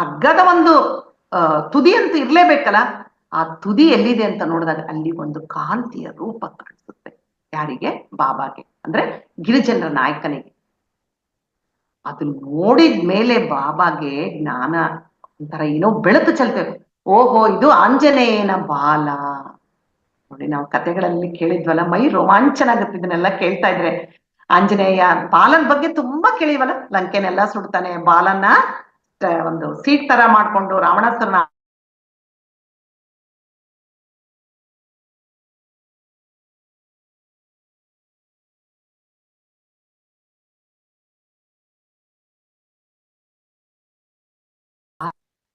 ಹಗ್ಗದ ಒಂದು ತುದಿ ಅಂತೂ ಇರ್ಲೇಬೇಕಲ್ಲ, ಆ ತುದಿ ಎಲ್ಲಿದೆ ಅಂತ ನೋಡಿದಾಗ ಅಲ್ಲಿ ಒಂದು ಕಾಂತಿಯ ರೂಪ ಕಾಣಿಸುತ್ತೆ. ಯಾರಿಗೆ? ಬಾಬಾಗೆ, ಅಂದ್ರೆ ಗಿರಿಜನರ ನಾಯಕನಿಗೆ. ಅದು ನೋಡಿದ ಮೇಲೆ ಬಾಬಾಗೆ ಜ್ಞಾನ ಒಂಥರ ಏನೋ ಬೆಳಕು ಚೆಲ್ತೇವೆ. ಓಹೋ, ಇದು ಆಂಜನೇಯನ ಬಾಲ. ನೋಡಿ, ನಾವು ಕತೆಗಳಲ್ಲಿ ಕೇಳಿದ್ವಲ್ಲ, ಮೈ ರೋಮಾಂಚನ ಆಗುತ್ತೆ ಇದನ್ನೆಲ್ಲ ಕೇಳ್ತಾ ಇದ್ರೆ. ಆಂಜನೇಯ ಬಾಲನ್ ಬಗ್ಗೆ ತುಂಬಾ ಕೇಳಿವಲ್ಲ, ಲಂಕೆನೆಲ್ಲ ಸುಡ್ತಾನೆ, ಬಾಲನ್ನ ಒಂದು ಸೀಟ್ ತರ ಮಾಡ್ಕೊಂಡು ರಾವಣಾಸುರನ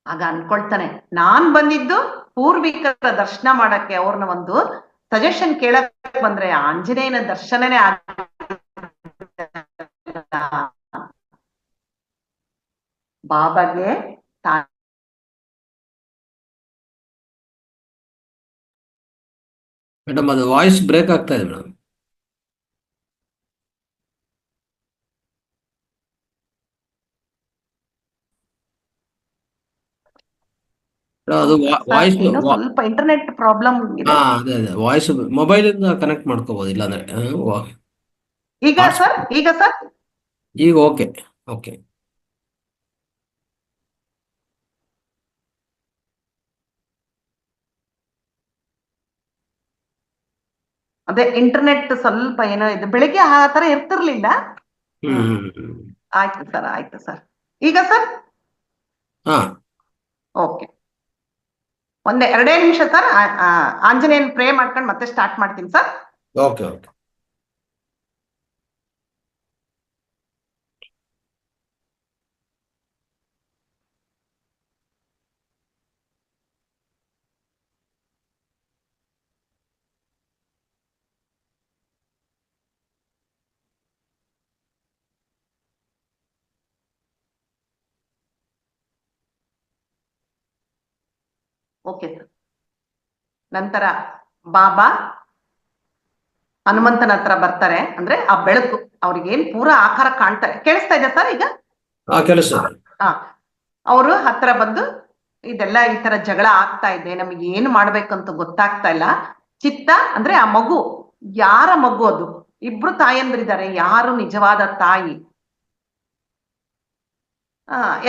ಆಗ ಅನ್ಕೊಳ್ತಾನೆ, ನಾನ್ ಬಂದಿದ್ದು ಪೂರ್ವಿಕರ ದರ್ಶನ ಮಾಡಕ್ಕೆ, ಅವ್ರನ್ನ ಒಂದು ಸಜೆಷನ್ ಕೇಳಕ್ ಬಂದ್ರೆ ಆಂಜನೇಯನ ದರ್ಶನನೇ ಬಾಬಾಗೆ ಮೇಡಮ್ ಅದು ವಾಯ್ಸ್ ಬ್ರೇಕ್ ಆಗ್ತಾ ಇದೆ ಮೇಡಮ್. ಅದು ವಾಯ್ಸ್ ಇನ್ನೂ ಸ್ವಲ್ಪ ಇಂಟರ್ನೆಟ್ ಪ್ರಾಬ್ಲಮ್ ಇದೆ. ಅದೇ ವಾಯ್ಸ್ ಮೊಬೈಲ್ ಇಂದ ಕನೆಕ್ಟ್ ಮಾಡ್ಕೋಬಹುದು, ಇಲ್ಲಾಂದ್ರೆ ಈಗ ಸರ್ ಈಗ ಓಕೆ. ಓಕೆ, ಅದೇ ಇಂಟರ್ನೆಟ್ ಸ್ವಲ್ಪ ಏನೋ ಇದೆ, ಬೆಳಿಗ್ಗೆ ಆ ತರ ಇರ್ತಿರ್ಲಿಲ್ಲ. ಆಯ್ತು ಸರ್. ಈಗ ಸರ್ ಓಕೆ, ಎರಡೇ ನಿಮಿಷ ಸರ್. ಆಂಜನೇಯನ್ ಪ್ರೇ ಮಾಡ್ಕೊಂಡು ಮತ್ತೆ ಸ್ಟಾರ್ಟ್ ಮಾಡ್ತೀನಿ sir. Okay okay. Okay sir. ನಂತರ ಬಾಬಾ ಹನುಮಂತನ ಹತ್ರ ಬರ್ತಾರೆ. ಅಂದ್ರೆ ಆ ಬೆಳಕು ಅವ್ರಿಗೇನ್ ಪೂರಾ ಆಕಾರ ಕಾಣ್ತಾರೆ. ಕೇಳಿಸ್ತಾ ಇದೆ ಸರ್ ಈಗ? ಕೆಲಸ. ಅವರು ಹತ್ರ ಬಂದು, ಇದೆಲ್ಲ ಈ ತರ ಜಗಳ ಆಗ್ತಾ ಇದೆ, ನಮಗೆ ಏನು ಮಾಡ್ಬೇಕಂತ ಗೊತ್ತಾಗ್ತಾ ಇಲ್ಲ. ಚಿತ್ತ ಅಂದ್ರೆ ಆ ಮಗು, ಯಾರ ಮಗು ಅದು? ಇಬ್ರು ತಾಯಂದ್ರಿದ್ದಾರೆ, ಯಾರು ನಿಜವಾದ ತಾಯಿ?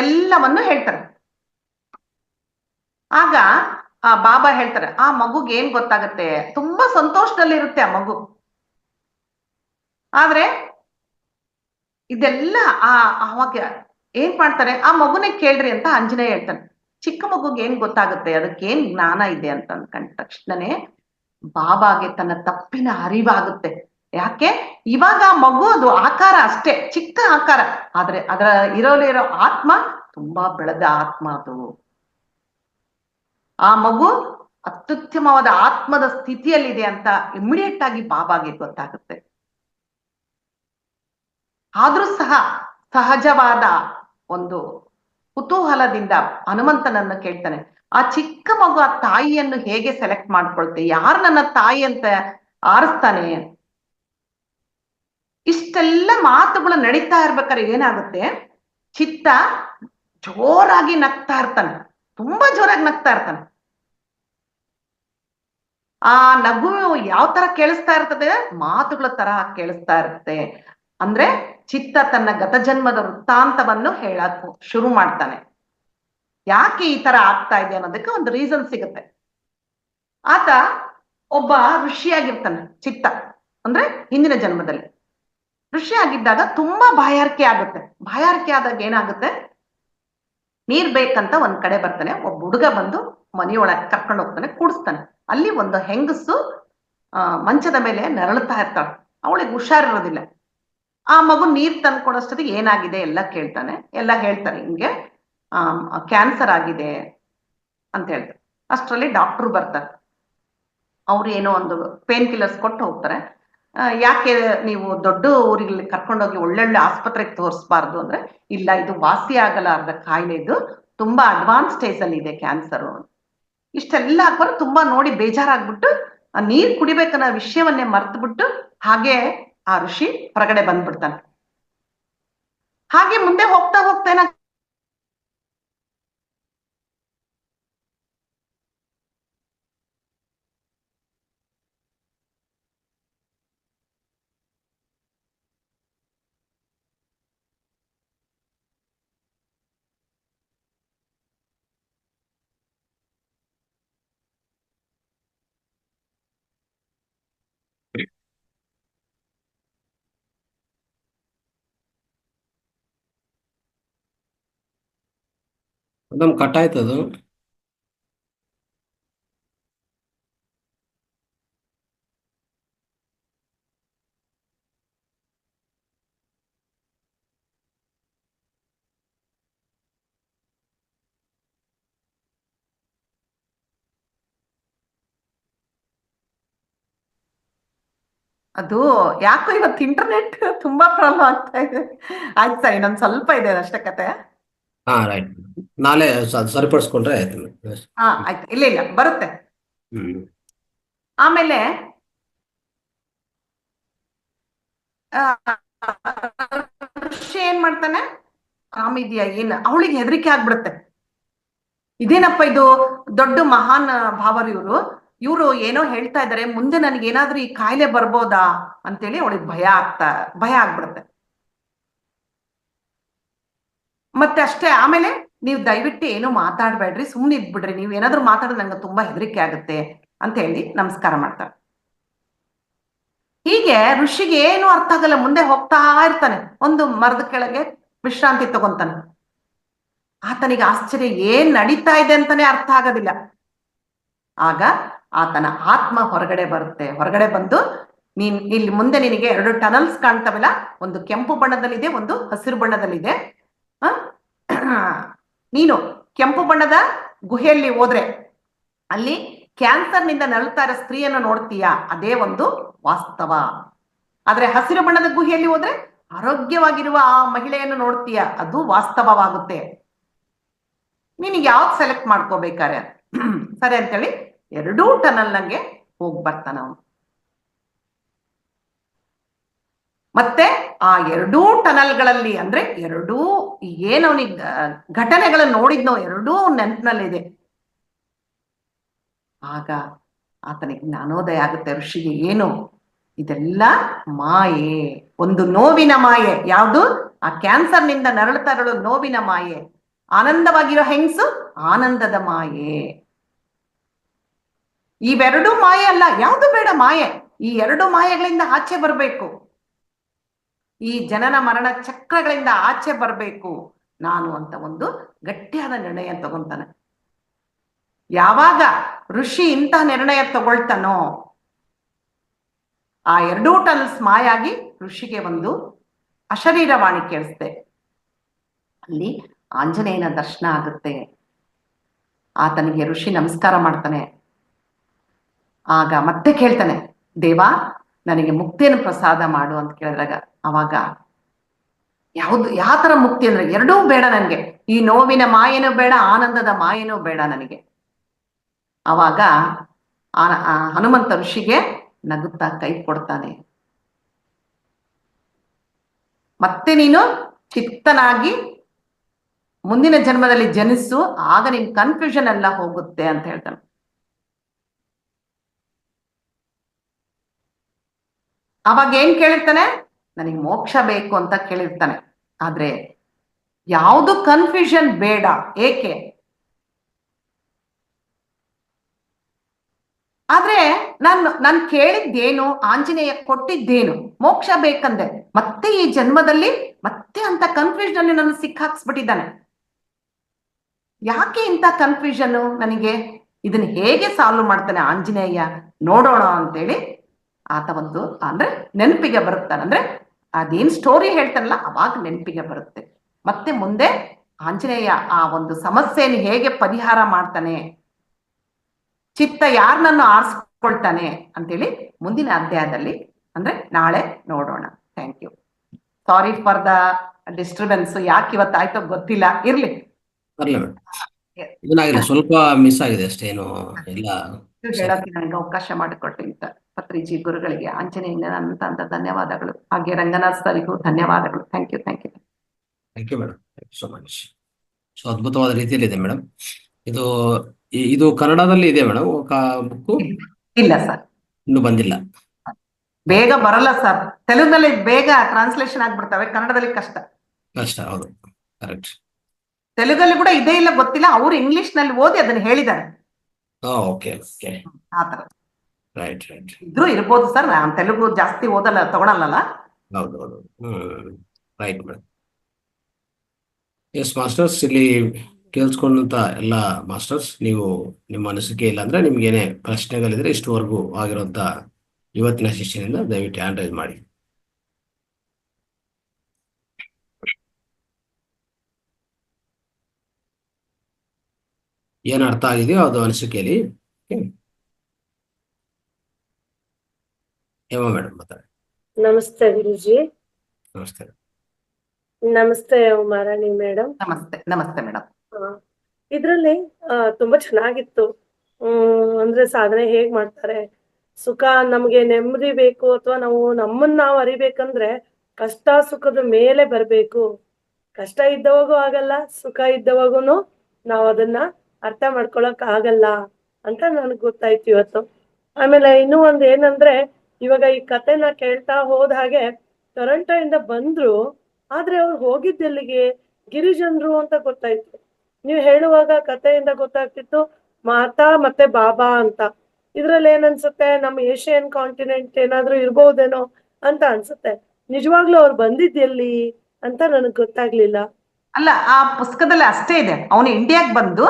ಎಲ್ಲವನ್ನು ಹೇಳ್ತಾರೆ. ಆಗ ಆ ಬಾಬಾ ಹೇಳ್ತಾರೆ, ಆ ಮಗುಗೆ ಏನ್ ಗೊತ್ತಾಗತ್ತೆ, ತುಂಬಾ ಸಂತೋಷದಲ್ಲಿರುತ್ತೆ ಆ ಮಗು. ಆದ್ರೆ ಇದೆಲ್ಲ ಅವಾಗ ಏನ್ ಮಾಡ್ತಾರೆ, ಆ ಮಗುನೇ ಕೇಳ್ರಿ ಅಂತ ಆಂಜನೇಯ ಹೇಳ್ತಾನೆ. ಚಿಕ್ಕ ಮಗುಗೆ ಏನ್ ಗೊತ್ತಾಗುತ್ತೆ, ಅದಕ್ಕೆ ಏನ್ ಜ್ಞಾನ ಇದೆ ಅಂತ ಅನ್ಕೊಂಡ ತಕ್ಷಣನೇ ಬಾಬಾಗೆ ತನ್ನ ತಪ್ಪಿನ ಅರಿವಾಗುತ್ತೆ. ಯಾಕೆ, ಇವಾಗ ಮಗು ಅದು ಆಕಾರ ಅಷ್ಟೇ, ಚಿಕ್ಕ ಆಕಾರ, ಆದ್ರೆ ಅದರ ಇರೋ ಆತ್ಮ ತುಂಬಾ ಬೆಳೆದ ಆತ್ಮ ಅದು. ಆ ಮಗು ಅತ್ಯುತ್ತಮವಾದ ಆತ್ಮದ ಸ್ಥಿತಿಯಲ್ಲಿದೆ ಅಂತ ಇಮಿಡಿಯೇಟ್ ಆಗಿ ಬಾಬಾಗೆ ಗೊತ್ತಾಗುತ್ತೆ. ಆದ್ರೂ ಸಹ ಸಹಜವಾದ ಒಂದು ಕುತೂಹಲದಿಂದ ಹನುಮಂತನನ್ನು ಕೇಳ್ತಾನೆ, ಆ ಚಿಕ್ಕ ಮಗು ಆ ತಾಯಿಯನ್ನು ಹೇಗೆ ಸೆಲೆಕ್ಟ್ ಮಾಡ್ಕೊಳ್ತೆ, ಯಾರು ನನ್ನ ತಾಯಿ ಅಂತ ಆರಿಸ್ತಾನೆ? ಇಷ್ಟೆಲ್ಲ ಮಾತುಗಳು ನಡೀತಾ ಇರ್ಬೇಕಾದ್ರೆ ಏನಾಗುತ್ತೆ, ಚಿತ್ತ ಜೋರಾಗಿ ನಗ್ತಾ ಇರ್ತಾನೆ, ತುಂಬಾ ಜೋರಾಗಿ ನಗ್ತಾ ಇರ್ತಾನೆ. ಆ ನಗು ಯಾವ ತರ ಕೇಳಿಸ್ತಾ ಇರ್ತದೆ, ಮಾತುಗಳ ತರ ಕೇಳಿಸ್ತಾ ಇರುತ್ತೆ. ಅಂದ್ರೆ ಚಿತ್ತ ತನ್ನ ಗತಜನ್ಮದ ವೃತ್ತಾಂತವನ್ನು ಹೇಳಕ್ ಶುರು ಮಾಡ್ತಾನೆ. ಯಾಕೆ ಈ ತರ ಆಗ್ತಾ ಇದೆ ಅನ್ನೋದಕ್ಕೆ ಒಂದು ರೀಸನ್ ಸಿಗುತ್ತೆ. ಆತ ಒಬ್ಬ ಋಷಿಯಾಗಿರ್ತಾನೆ ಚಿತ್ತ, ಅಂದ್ರೆ ಹಿಂದಿನ ಜನ್ಮದಲ್ಲಿ ಋಷಿ ಆಗಿದ್ದಾಗ ತುಂಬಾ ಬಾಯಾರಿಕೆ ಆಗುತ್ತೆ. ಬಾಯಾರಿಕೆ ಆದಾಗ ಏನಾಗುತ್ತೆ, ನೀರ್ ಬೇಕಂತ ಒಂದ್ ಕಡೆ ಬರ್ತಾನೆ. ಒಬ್ಬ ಹುಡುಗ ಬಂದು ಮನೆಯೊಳಗೆ ಕರ್ಕೊಂಡು ಹೋಗ್ತಾನೆ, ಕೂಡಿಸ್ತಾನೆ. ಅಲ್ಲಿ ಒಂದು ಹೆಂಗಸು ಮಂಚದ ಮೇಲೆ ನರಳುತ್ತಾ ಇರ್ತಾಳೆ, ಅವಳಿಗೆ ಹುಷಾರಿರೋದಿಲ್ಲ. ಆ ಮಗು ನೀರ್ ತಂದ್ಕೊಡೋಷ್ಟೊತ್ತಿಗೆ ಏನಾಗಿದೆ ಎಲ್ಲ ಕೇಳ್ತಾನೆ. ಎಲ್ಲ ಹೇಳ್ತಾರೆ, ಹಿಂಗೆ ಕ್ಯಾನ್ಸರ್ ಆಗಿದೆ ಅಂತ ಹೇಳ್ತಾರೆ. ಅಷ್ಟರಲ್ಲಿ ಡಾಕ್ಟ್ರು ಬರ್ತಾರೆ. ಅವ್ರು ಏನೋ ಒಂದು ಪೇನ್ ಕಿಲ್ಲರ್ಸ್ ಕೊಟ್ಟು ಹೋಗ್ತಾರೆ. ಯಾಕೆ ನೀವು ದೊಡ್ಡ ಊರಿಗೆ ಕರ್ಕೊಂಡೋಗಿ ಒಳ್ಳೊಳ್ಳೆ ಆಸ್ಪತ್ರೆಗೆ ತೋರಿಸ್ಬಾರ್ದು ಅಂದ್ರೆ, ಇಲ್ಲ ಇದು ವಾಸಿ ಆಗಲಾರ್ದ ಕಾಯಿಲೆ, ಇದು ತುಂಬಾ ಅಡ್ವಾನ್ಸ್ ಸ್ಟೇಜ್ ಅಲ್ಲಿ ಇದೆ ಕ್ಯಾನ್ಸರು. ಇಷ್ಟೆಲ್ಲ ಹಾಕೋರು ತುಂಬಾ ನೋಡಿ ಬೇಜಾರಾಗ್ಬಿಟ್ಟು ಆ ನೀರ್ ಕುಡಿಬೇಕನ್ನೋ ವಿಷಯವನ್ನೇ ಮರ್ತ್ಬಿಟ್ಟು ಹಾಗೆ ಆ ಋಷಿ ಹೊರಗಡೆ ಬಂದ್ಬಿಡ್ತಾನೆ. ಹಾಗೆ ಮುಂದೆ ಹೋಗ್ತಾ ಹೋಗ್ತಾ ಮೇಡಮ್ ಕಟ್ ಆಯ್ತು ಅದು. ಅದು ಯಾಕೋ ಇವತ್ತು ಇಂಟರ್ನೆಟ್ ತುಂಬಾ ಪ್ರಾಬ್ಲಮ್ ಆಗ್ತಾ ಇದೆ. ಆಯ್ತು ಸರ್, ಇನ್ನೊಂದು ಸ್ವಲ್ಪ ಇದೆ ಅಷ್ಟೇ ಕತೆ. ಹಾ ರೈಟ್. ನಾಳೆ ಸರಿಪಡಿಸ್ಕೊಂಡ್ರೆ ಆಯ್ತು ಮೇಡಮ್. ಹಾ ಆಯ್ತು, ಇಲ್ಲ ಇಲ್ಲ ಬರುತ್ತೆ. ಹ್ಮ್ ಆಮೇಲೆ ಆ, ಋಷಿ ಏನ್ ಮಾಡ್ತಾನೆ, ಕಾಮಿದ್ಯಾ ಏನ್ ಅವಳಿಗೆ ಹೆದರಿಕೆ ಆಗ್ಬಿಡುತ್ತೆ. ಇದೇನಪ್ಪ ಇದು, ದೊಡ್ಡ ಮಹಾನ್ ಭಾವರು ಇವರು ಏನೋ ಹೇಳ್ತಾ ಇದಾರೆ, ಮುಂದೆ ನನಗೆ ಏನಾದ್ರೂ ಈ ಕಾಯಿಲೆ ಬರ್ಬೋದಾ ಅಂತೇಳಿ ಅವಳಿಗೆ ಭಯ ಆಗ್ಬಿಡುತ್ತೆ. ಮತ್ತೆ ಅಷ್ಟೇ, ಆಮೇಲೆ ನೀವು ದಯವಿಟ್ಟು ಏನು ಮಾತಾಡ್ಬೇಡ್ರಿ, ಸುಮ್ನೆ ಇದ್ಬಿಡ್ರಿ, ನೀವ್ ಏನಾದ್ರೂ ಮಾತಾಡಿದ್ರೆ ನಂಗೆ ತುಂಬಾ ಹೆದರಿಕೆ ಆಗುತ್ತೆ ಅಂತ ಹೇಳಿ ನಮಸ್ಕಾರ ಮಾಡ್ತಾರೆ. ಹೀಗೆ ಋಷಿಗೆ ಏನು ಅರ್ಥ ಆಗಲ್ಲ, ಮುಂದೆ ಹೋಗ್ತಾ ಇರ್ತಾನೆ, ಒಂದು ಮರದ ಕೆಳಗೆ ವಿಶ್ರಾಂತಿ ತಗೊಂತಾನೆ. ಆತನಿಗೆ ಆಶ್ಚರ್ಯ, ಏನ್ ನಡೀತಾ ಇದೆ ಅಂತಾನೆ ಅರ್ಥ ಆಗೋದಿಲ್ಲ. ಆಗ ಆತನ ಆತ್ಮ ಹೊರಗಡೆ ಬರುತ್ತೆ. ಹೊರಗಡೆ ಬಂದು, ಇಲ್ಲಿ ಮುಂದೆ ನಿನಗೆ 2 ಟನಲ್ಸ್ ಕಾಣ್ತವಲ್ಲ, ಒಂದು ಕೆಂಪು ಬಣ್ಣದಲ್ಲಿದೆ, ಒಂದು ಹಸಿರು ಬಣ್ಣದಲ್ಲಿದೆ. ನೀನು ಕೆಂಪು ಬಣ್ಣದ ಗುಹೆಯಲ್ಲಿ ಹೋದ್ರೆ ಅಲ್ಲಿ ಕ್ಯಾನ್ಸರ್ನಿಂದ ನರಳ್ತಾ ಇರೋ ಸ್ತ್ರೀಯನ್ನು ನೋಡ್ತೀಯಾ, ಅದೇ ಒಂದು ವಾಸ್ತವ. ಆದ್ರೆ ಹಸಿರು ಬಣ್ಣದ ಗುಹೆಯಲ್ಲಿ ಹೋದ್ರೆ ಆರೋಗ್ಯವಾಗಿರುವ ಆ ಮಹಿಳೆಯನ್ನು ನೋಡ್ತೀಯಾ, ಅದು ವಾಸ್ತವವಾಗುತ್ತೆ. ನೀನು ಯಾವ್ದು ಸೆಲೆಕ್ಟ್ ಮಾಡ್ಕೋಬೇಕಾರೆ ಸರಿ ಅಂತೇಳಿ 2 ಟನಲ್ ನಂಗೆ ಹೋಗಿ ಬರ್ತಾನ ಅವನು. ಮತ್ತೆ ಆ 2 ಟನಲ್ಗಳಲ್ಲಿ, ಅಂದ್ರೆ 2 ಏನವನಿಗೆ ಘಟನೆಗಳನ್ನು ನೋಡಿದ್ನೋ 2 ನೆನಪಿನಲ್ಲಿದೆ. ಆಗ ಆತನಿಗೆ ಜ್ಞಾನೋದಯ ಆಗುತ್ತೆ. ಋಷಿಗೆ ಏನು ಇದೆಲ್ಲ ಮಾಯೆ, ಒಂದು ನೋವಿನ ಮಾಯೆ. ಯಾವುದು? ಆ ಕ್ಯಾನ್ಸರ್ನಿಂದ ನರಳುತ್ತಾ ಇರಲು ನೋವಿನ ಮಾಯೆ. ಆನಂದವಾಗಿರೋ ಹೆಂಗಸು ಆನಂದದ ಮಾಯೆ. ಇವೆರಡು ಮಾಯೆ ಅಲ್ಲ, ಯಾವುದು ಬೇಡ ಮಾಯೆ. ಈ 2 ಮಾಯೆಗಳಿಂದ ಆಚೆ ಬರಬೇಕು, ಈ ಜನನ ಮರಣ ಚಕ್ರಗಳಿಂದ ಆಚೆ ಬರಬೇಕು ನಾನು ಅಂತ ಒಂದು ಗಟ್ಟಿಯಾದ ನಿರ್ಣಯ ತಗೊಂತಾನೆ. ಯಾವಾಗ ಋಷಿ ಇಂತಹ ನಿರ್ಣಯ ತಗೊಳ್ತಾನೋ, ಆ 2 ಟನಲ್ಸ್ ಮಾಯಾಗಿ ಋಷಿಗೆ ಒಂದು ಅಶರೀರವಾಣಿ ಕೇಳಿಸ್ತೆ. ಅಲ್ಲಿ ಆಂಜನೇಯನ ದರ್ಶನ ಆಗುತ್ತೆ. ಆತನಿಗೆ ಋಷಿ ನಮಸ್ಕಾರ ಮಾಡ್ತಾನೆ. ಆಗ ಮತ್ತೆ ಕೇಳ್ತಾನೆ, ದೇವಾ ನನಗೆ ಮುಕ್ತಿಯನ್ನು ಪ್ರಸಾದ ಮಾಡು ಅಂತ ಕೇಳಿದಾಗ, ಅವಾಗ ಯಾವ ತರ ಮುಕ್ತಿ ಅಂದ್ರೆ, 2 ಬೇಡ ನನ್ಗೆ, ಈ ನೋವಿನ ಮಾಯೇನೂ ಬೇಡ, ಆನಂದದ ಮಾಯೇನೂ ಬೇಡ ನನಗೆ. ಅವಾಗ ಹನುಮಂತ ಋಷಿಗೆ ನಗುತ್ತಾ ಕೈ ಕೊಡ್ತಾನೆ. ಮತ್ತೆ ನೀನು ಚಿತ್ತನಾಗಿ ಮುಂದಿನ ಜನ್ಮದಲ್ಲಿ ಜನಿಸು, ಆಗ ನಿನ್ ಕನ್ಫ್ಯೂಷನ್ ಎಲ್ಲ ಹೋಗುತ್ತೆ ಅಂತ ಹೇಳ್ತಾನೆ. ಅವಾಗ ಏನ್ ಕೇಳಿರ್ತಾನೆ, ನನಗೆ ಮೋಕ್ಷ ಬೇಕು ಅಂತ ಕೇಳಿರ್ತಾನೆ. ಆದ್ರೆ ಯಾವುದು ಕನ್ಫ್ಯೂಷನ್ ಬೇಡ. ಏಕೆ? ಆದ್ರೆ ನಾನು ಕೇಳಿದ್ದೇನು, ಆಂಜನೇಯ ಕೊಟ್ಟಿದ್ದೇನು, ಮೋಕ್ಷ ಬೇಕಂದೆ. ಮತ್ತೆ ಈ ಜನ್ಮದಲ್ಲಿ ಮತ್ತೆ ಅಂತ ಕನ್ಫ್ಯೂಷನ್ ಅಲ್ಲಿ ನನ್ನ ಸಿಕ್ಕಾಕ್ಸ್ಬಿಟ್ಟಿದ್ದಾನೆ. ಯಾಕೆ ಇಂಥ ಕನ್ಫ್ಯೂಷನ್ ನನಗೆ, ಇದನ್ನ ಹೇಗೆ ಸಾಲ್ವ್ ಮಾಡ್ತಾನೆ ಆಂಜನೇಯ ನೋಡೋಣ ಅಂತೇಳಿ ಆತ ಒಂದು ಅಂದ್ರೆ ನೆನಪಿಗೆ ಬರುತ್ತಾನೆ. ಅಂದ್ರೆ ಅದೇನ್ ಸ್ಟೋರಿ ಹೇಳ್ತಾನಲ್ಲ, ಅವಾಗ ನೆನಪಿಗೆ ಬರುತ್ತೆ. ಮತ್ತೆ ಮುಂದೆ ಆಂಜನೇಯ ಆ ಒಂದು ಸಮಸ್ಯೆಯನ್ನು ಹೇಗೆ ಪರಿಹಾರ ಮಾಡ್ತಾನೆ, ಚಿತ್ತ ಯಾರನ್ನನ್ನು ಆರಿಸ್ಕೊಳ್ತಾನೆ ಅಂತೇಳಿ ಮುಂದಿನ ಅಧ್ಯಾಯದಲ್ಲಿ, ಅಂದ್ರೆ ನಾಳೆ ನೋಡೋಣ. Thank you. Sorry for the disturbance. ಯಾಕೆ ಇವತ್ತಾಯ್ತೋ ಗೊತ್ತಿಲ್ಲ, ಇರ್ಲಿ. ಏನಾಗಿಲ್ಲ, ಸ್ವಲ್ಪ ಮಿಸ್ ಆಗಿದೆ ಅಷ್ಟೇನು ಇಲ್ಲ. ಹೇಳೋಕೆ ನನಗೆ ಅವಕಾಶ ಮಾಡಿಕೊಟ್ಟಿದ್ದ ಪತ್ರಿಜಿ ಗುರುಗಳಿಗೆ ಆಂಜನೇಯನ ಅಂತ ಧನ್ಯವಾದಗಳು. ಹಾಗೆ ರಂಗನಾಥ್ ಸರಿಗೂ ಧನ್ಯವಾದಗಳು. Thank you. Thank you madam, thank you so much. So ಅದ್ಭುತವಾದ ರೀತಿಯಲ್ಲಿ ಇದೆ ಮೇಡಮ್. ಇದು ಕನ್ನಡದಲ್ಲಿ ಇದೆ ಮೇಡಮ್ ಬುಕ್ಕು? ಇಲ್ಲ ಸರ್, ಇನ್ನು ಬಂದಿಲ್ಲ. ಬೇಗ ಬರಲ್ಲ ಸರ್. ತೆಲುಗಿನಲ್ಲಿ ಬೇಗ ಟ್ರಾನ್ಸ್ಲೇಷನ್ ಆಗ್ಬಿಡ್ತವೆ, ಕನ್ನಡದಲ್ಲಿ ಕಷ್ಟ. ಹೌದು, ಕರೆಕ್ಟ್. ತೆಲುಗಲ್ಲಿ ಕೂಡ ಇದೇ ಇಲ್ಲ ಗೊತ್ತಿಲ್ಲ, ಅವರು ಇಂಗ್ಲಿಷ್ ನಲ್ಲಿ ಓದಿ ಅದನ್ನ ಹೇಳಿದ್ದಾರೆ. ಓಕೆ ಓಕೆ, ಆತರ ರೈಟ್. ಇದ್ರೂ ಇರ್ಬೋದು ಸರ್, ನಾನು ತೆಲುಗು ಜಾಸ್ತಿ ಓದಲ್ಲ, ತಗೊಳಲ್ಲ. ಹೌದು, ರೈಟ್ ಮೇಡಮ್. ಎಸ್ ಮಾಸ್ಟರ್ಸ್, ಇಲ್ಲಿ ಕೇಳಿಸ್ಕೊಂಡಂತ ಎಲ್ಲ ಮಾಸ್ಟರ್ಸ್, ನೀವು ನಿಮ್ಮ ಅನಿಸಿಕೆ ಇಲ್ಲ ಅಂದ್ರೆ ನಿಮ್ಗೇನೆ ಪ್ರಶ್ನೆಗಳಿದ್ರೆ ಇಷ್ಟುವರೆಗೂ ಆಗಿರುವಂತ ಇವತ್ತಿನ ಸೆಷನ್ನಿಂದ ದಯವಿಟ್ಟು ಹ್ಯಾಂಡ್ ರೈಸ್ ಮಾಡಿ. ಏನು ಅರ್ಥ ಆಗಿದೆಯೋ ಅದು ಅನಿಸಿಕೆಯಲ್ಲಿ. ಹೇಮಾ ಮೇಡಮ್ ಮಾತಾಡಿ. ನಮಸ್ತೆ ಗುರುಜಿ. ನಮಸ್ತೆ. ನಮಸ್ತೆ ಉಮಾರಾಣಿ ಮೇಡಮ್. ನಮಸ್ತೆ ನಮಸ್ತೆ ಮೇಡಮ್. ಇದ್ರಲ್ಲಿ ತುಂಬಾ ಚೆನ್ನಾಗಿತ್ತು. ಅಂದ್ರೆ ಸಾಧನೆ ಹೇಗ್ ಮಾಡ್ತಾರೆ, ಸುಖ ನಮ್ಗೆ ನೆಮ್ಮದಿ ಬೇಕು ಅಥವಾ ನಾವು ನಮ್ಮನ್ನ ನಾವು ಅರಿಬೇಕಂದ್ರೆ ಕಷ್ಟ ಸುಖದ ಮೇಲೆ ಬರ್ಬೇಕು. ಕಷ್ಟ ಇದ್ದವಾಗೂ ಆಗಲ್ಲ, ಸುಖ ಇದ್ದವಾಗೂನು ನಾವ್ ಅದನ್ನ ಅರ್ಥ ಮಾಡ್ಕೊಳಕ್ ಆಗಲ್ಲ ಅಂತ ನನ್ಗ್ ಗೊತ್ತಾಯ್ತು ಇವತ್ತು. ಆಮೇಲೆ ಇನ್ನೂ ಒಂದ್ ಏನಂದ್ರೆ, ಇವಾಗ ಈ ಕಥೆನ ಕೇಳ್ತಾ ಹೋದ ಹಾಗೆ ಟೊರಂಟೋ ಇಂದ ಬಂದ್ರು, ಆದ್ರೆ ಅವ್ರು ಹೋಗಿದ್ದೆಲ್ಲಿಗೆ ಗಿರಿಜನರು ಅಂತ ಗೊತ್ತಾಯ್ತು. ನೀವು ಹೇಳುವಾಗ ಕಥೆಯಿಂದ ಗೊತ್ತಾಗ್ತಿತ್ತು ಮಾತಾ ಮತ್ತೆ ಬಾಬಾ ಅಂತ. ಇದ್ರಲ್ಲಿ ಏನ್ ಅನ್ಸುತ್ತೆ, ನಮ್ಮ ಏಷ್ಯನ್ ಕಾಂಟಿನೆಂಟ್ ಏನಾದ್ರೂ ಇರ್ಬಹುದೇನೋ ಅಂತ ಅನ್ಸುತ್ತೆ. ನಿಜವಾಗ್ಲೂ ಅವ್ರು ಬಂದಿದ್ದೆಲ್ಲಿ ಅಂತ ನನಗ್ ಗೊತ್ತಾಗ್ಲಿಲ್ಲ. ಅಲ್ಲ, ಆ ಪುಸ್ತಕದಲ್ಲಿ ಅಷ್ಟೇ ಇದೆ. ಅವನು ಇಂಡಿಯಾಗ್ ಬಂದು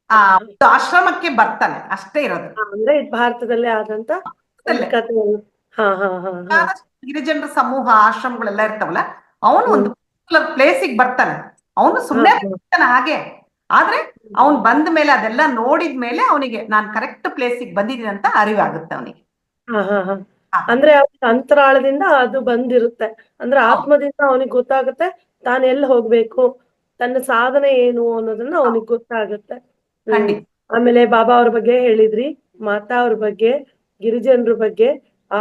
ಆ ಒಂದು ಆಶ್ರಮಕ್ಕೆ ಬರ್ತಾನೆ, ಅಷ್ಟೇ ಇರೋದು. ಅಂದ್ರೆ ಇದು ಭಾರತದಲ್ಲೇ ಆದಂತ ಒಂದು ಕಥೆ. ಹಾ ಹಾ ಹಾ ಹಾ. ಗಿರಿಜನರ ಸಮೂಹ ಆಶ್ರಮಗಳೆಲ್ಲ ಇರ್ತಾವಲ್ಲ, ಅವನು ಒಂದು ಪರ್ಟಿಕ್ಯುಲರ್ ಪ್ಲೇಸಿಗೆ ಬರ್ತಾನೆ. ಅವನು ಸುಮ್ಮನೆ ಬರ್ತಾನೆ ಹಾಗೆ. ಆದ್ರೆ ಅವನ್ ಬಂದ ಮೇಲೆ ಅದೆಲ್ಲ ನೋಡಿದ ಮೇಲೆ ಅವನಿಗೆ ನಾನ್ ಕರೆಕ್ಟ್ ಪ್ಲೇಸಿಗೆ ಬಂದಿದ್ದೀನಿ ಅಂತ ಅರಿವಾಗುತ್ತೆ ಅವನಿಗೆ. ಹಾ ಹಾ ಹಾ. ಅಂದ್ರೆ ಅಂತರಾಳದಿಂದ ಅದು ಬಂದಿರುತ್ತೆ. ಅಂದ್ರೆ ಆತ್ಮದಿಂದ ಅವನಿಗೆ ಗೊತ್ತಾಗುತ್ತೆ ತಾನು ಎಲ್ಲಿ ಹೋಗ್ಬೇಕು, ತನ್ನ ಸಾಧನೆ ಏನು ಅನ್ನೋದನ್ನ ಅವನಿಗೆ ಗೊತ್ತಾಗುತ್ತೆ. ಆಮೇಲೆ ಬಾಬಾ ಅವ್ರ ಬಗ್ಗೆ ಹೇಳಿದ್ರಿ, ಮಾತಾ ಅವ್ರ ಬಗ್ಗೆ, ಗಿರಿಜನರ ಬಗ್ಗೆ. ಆ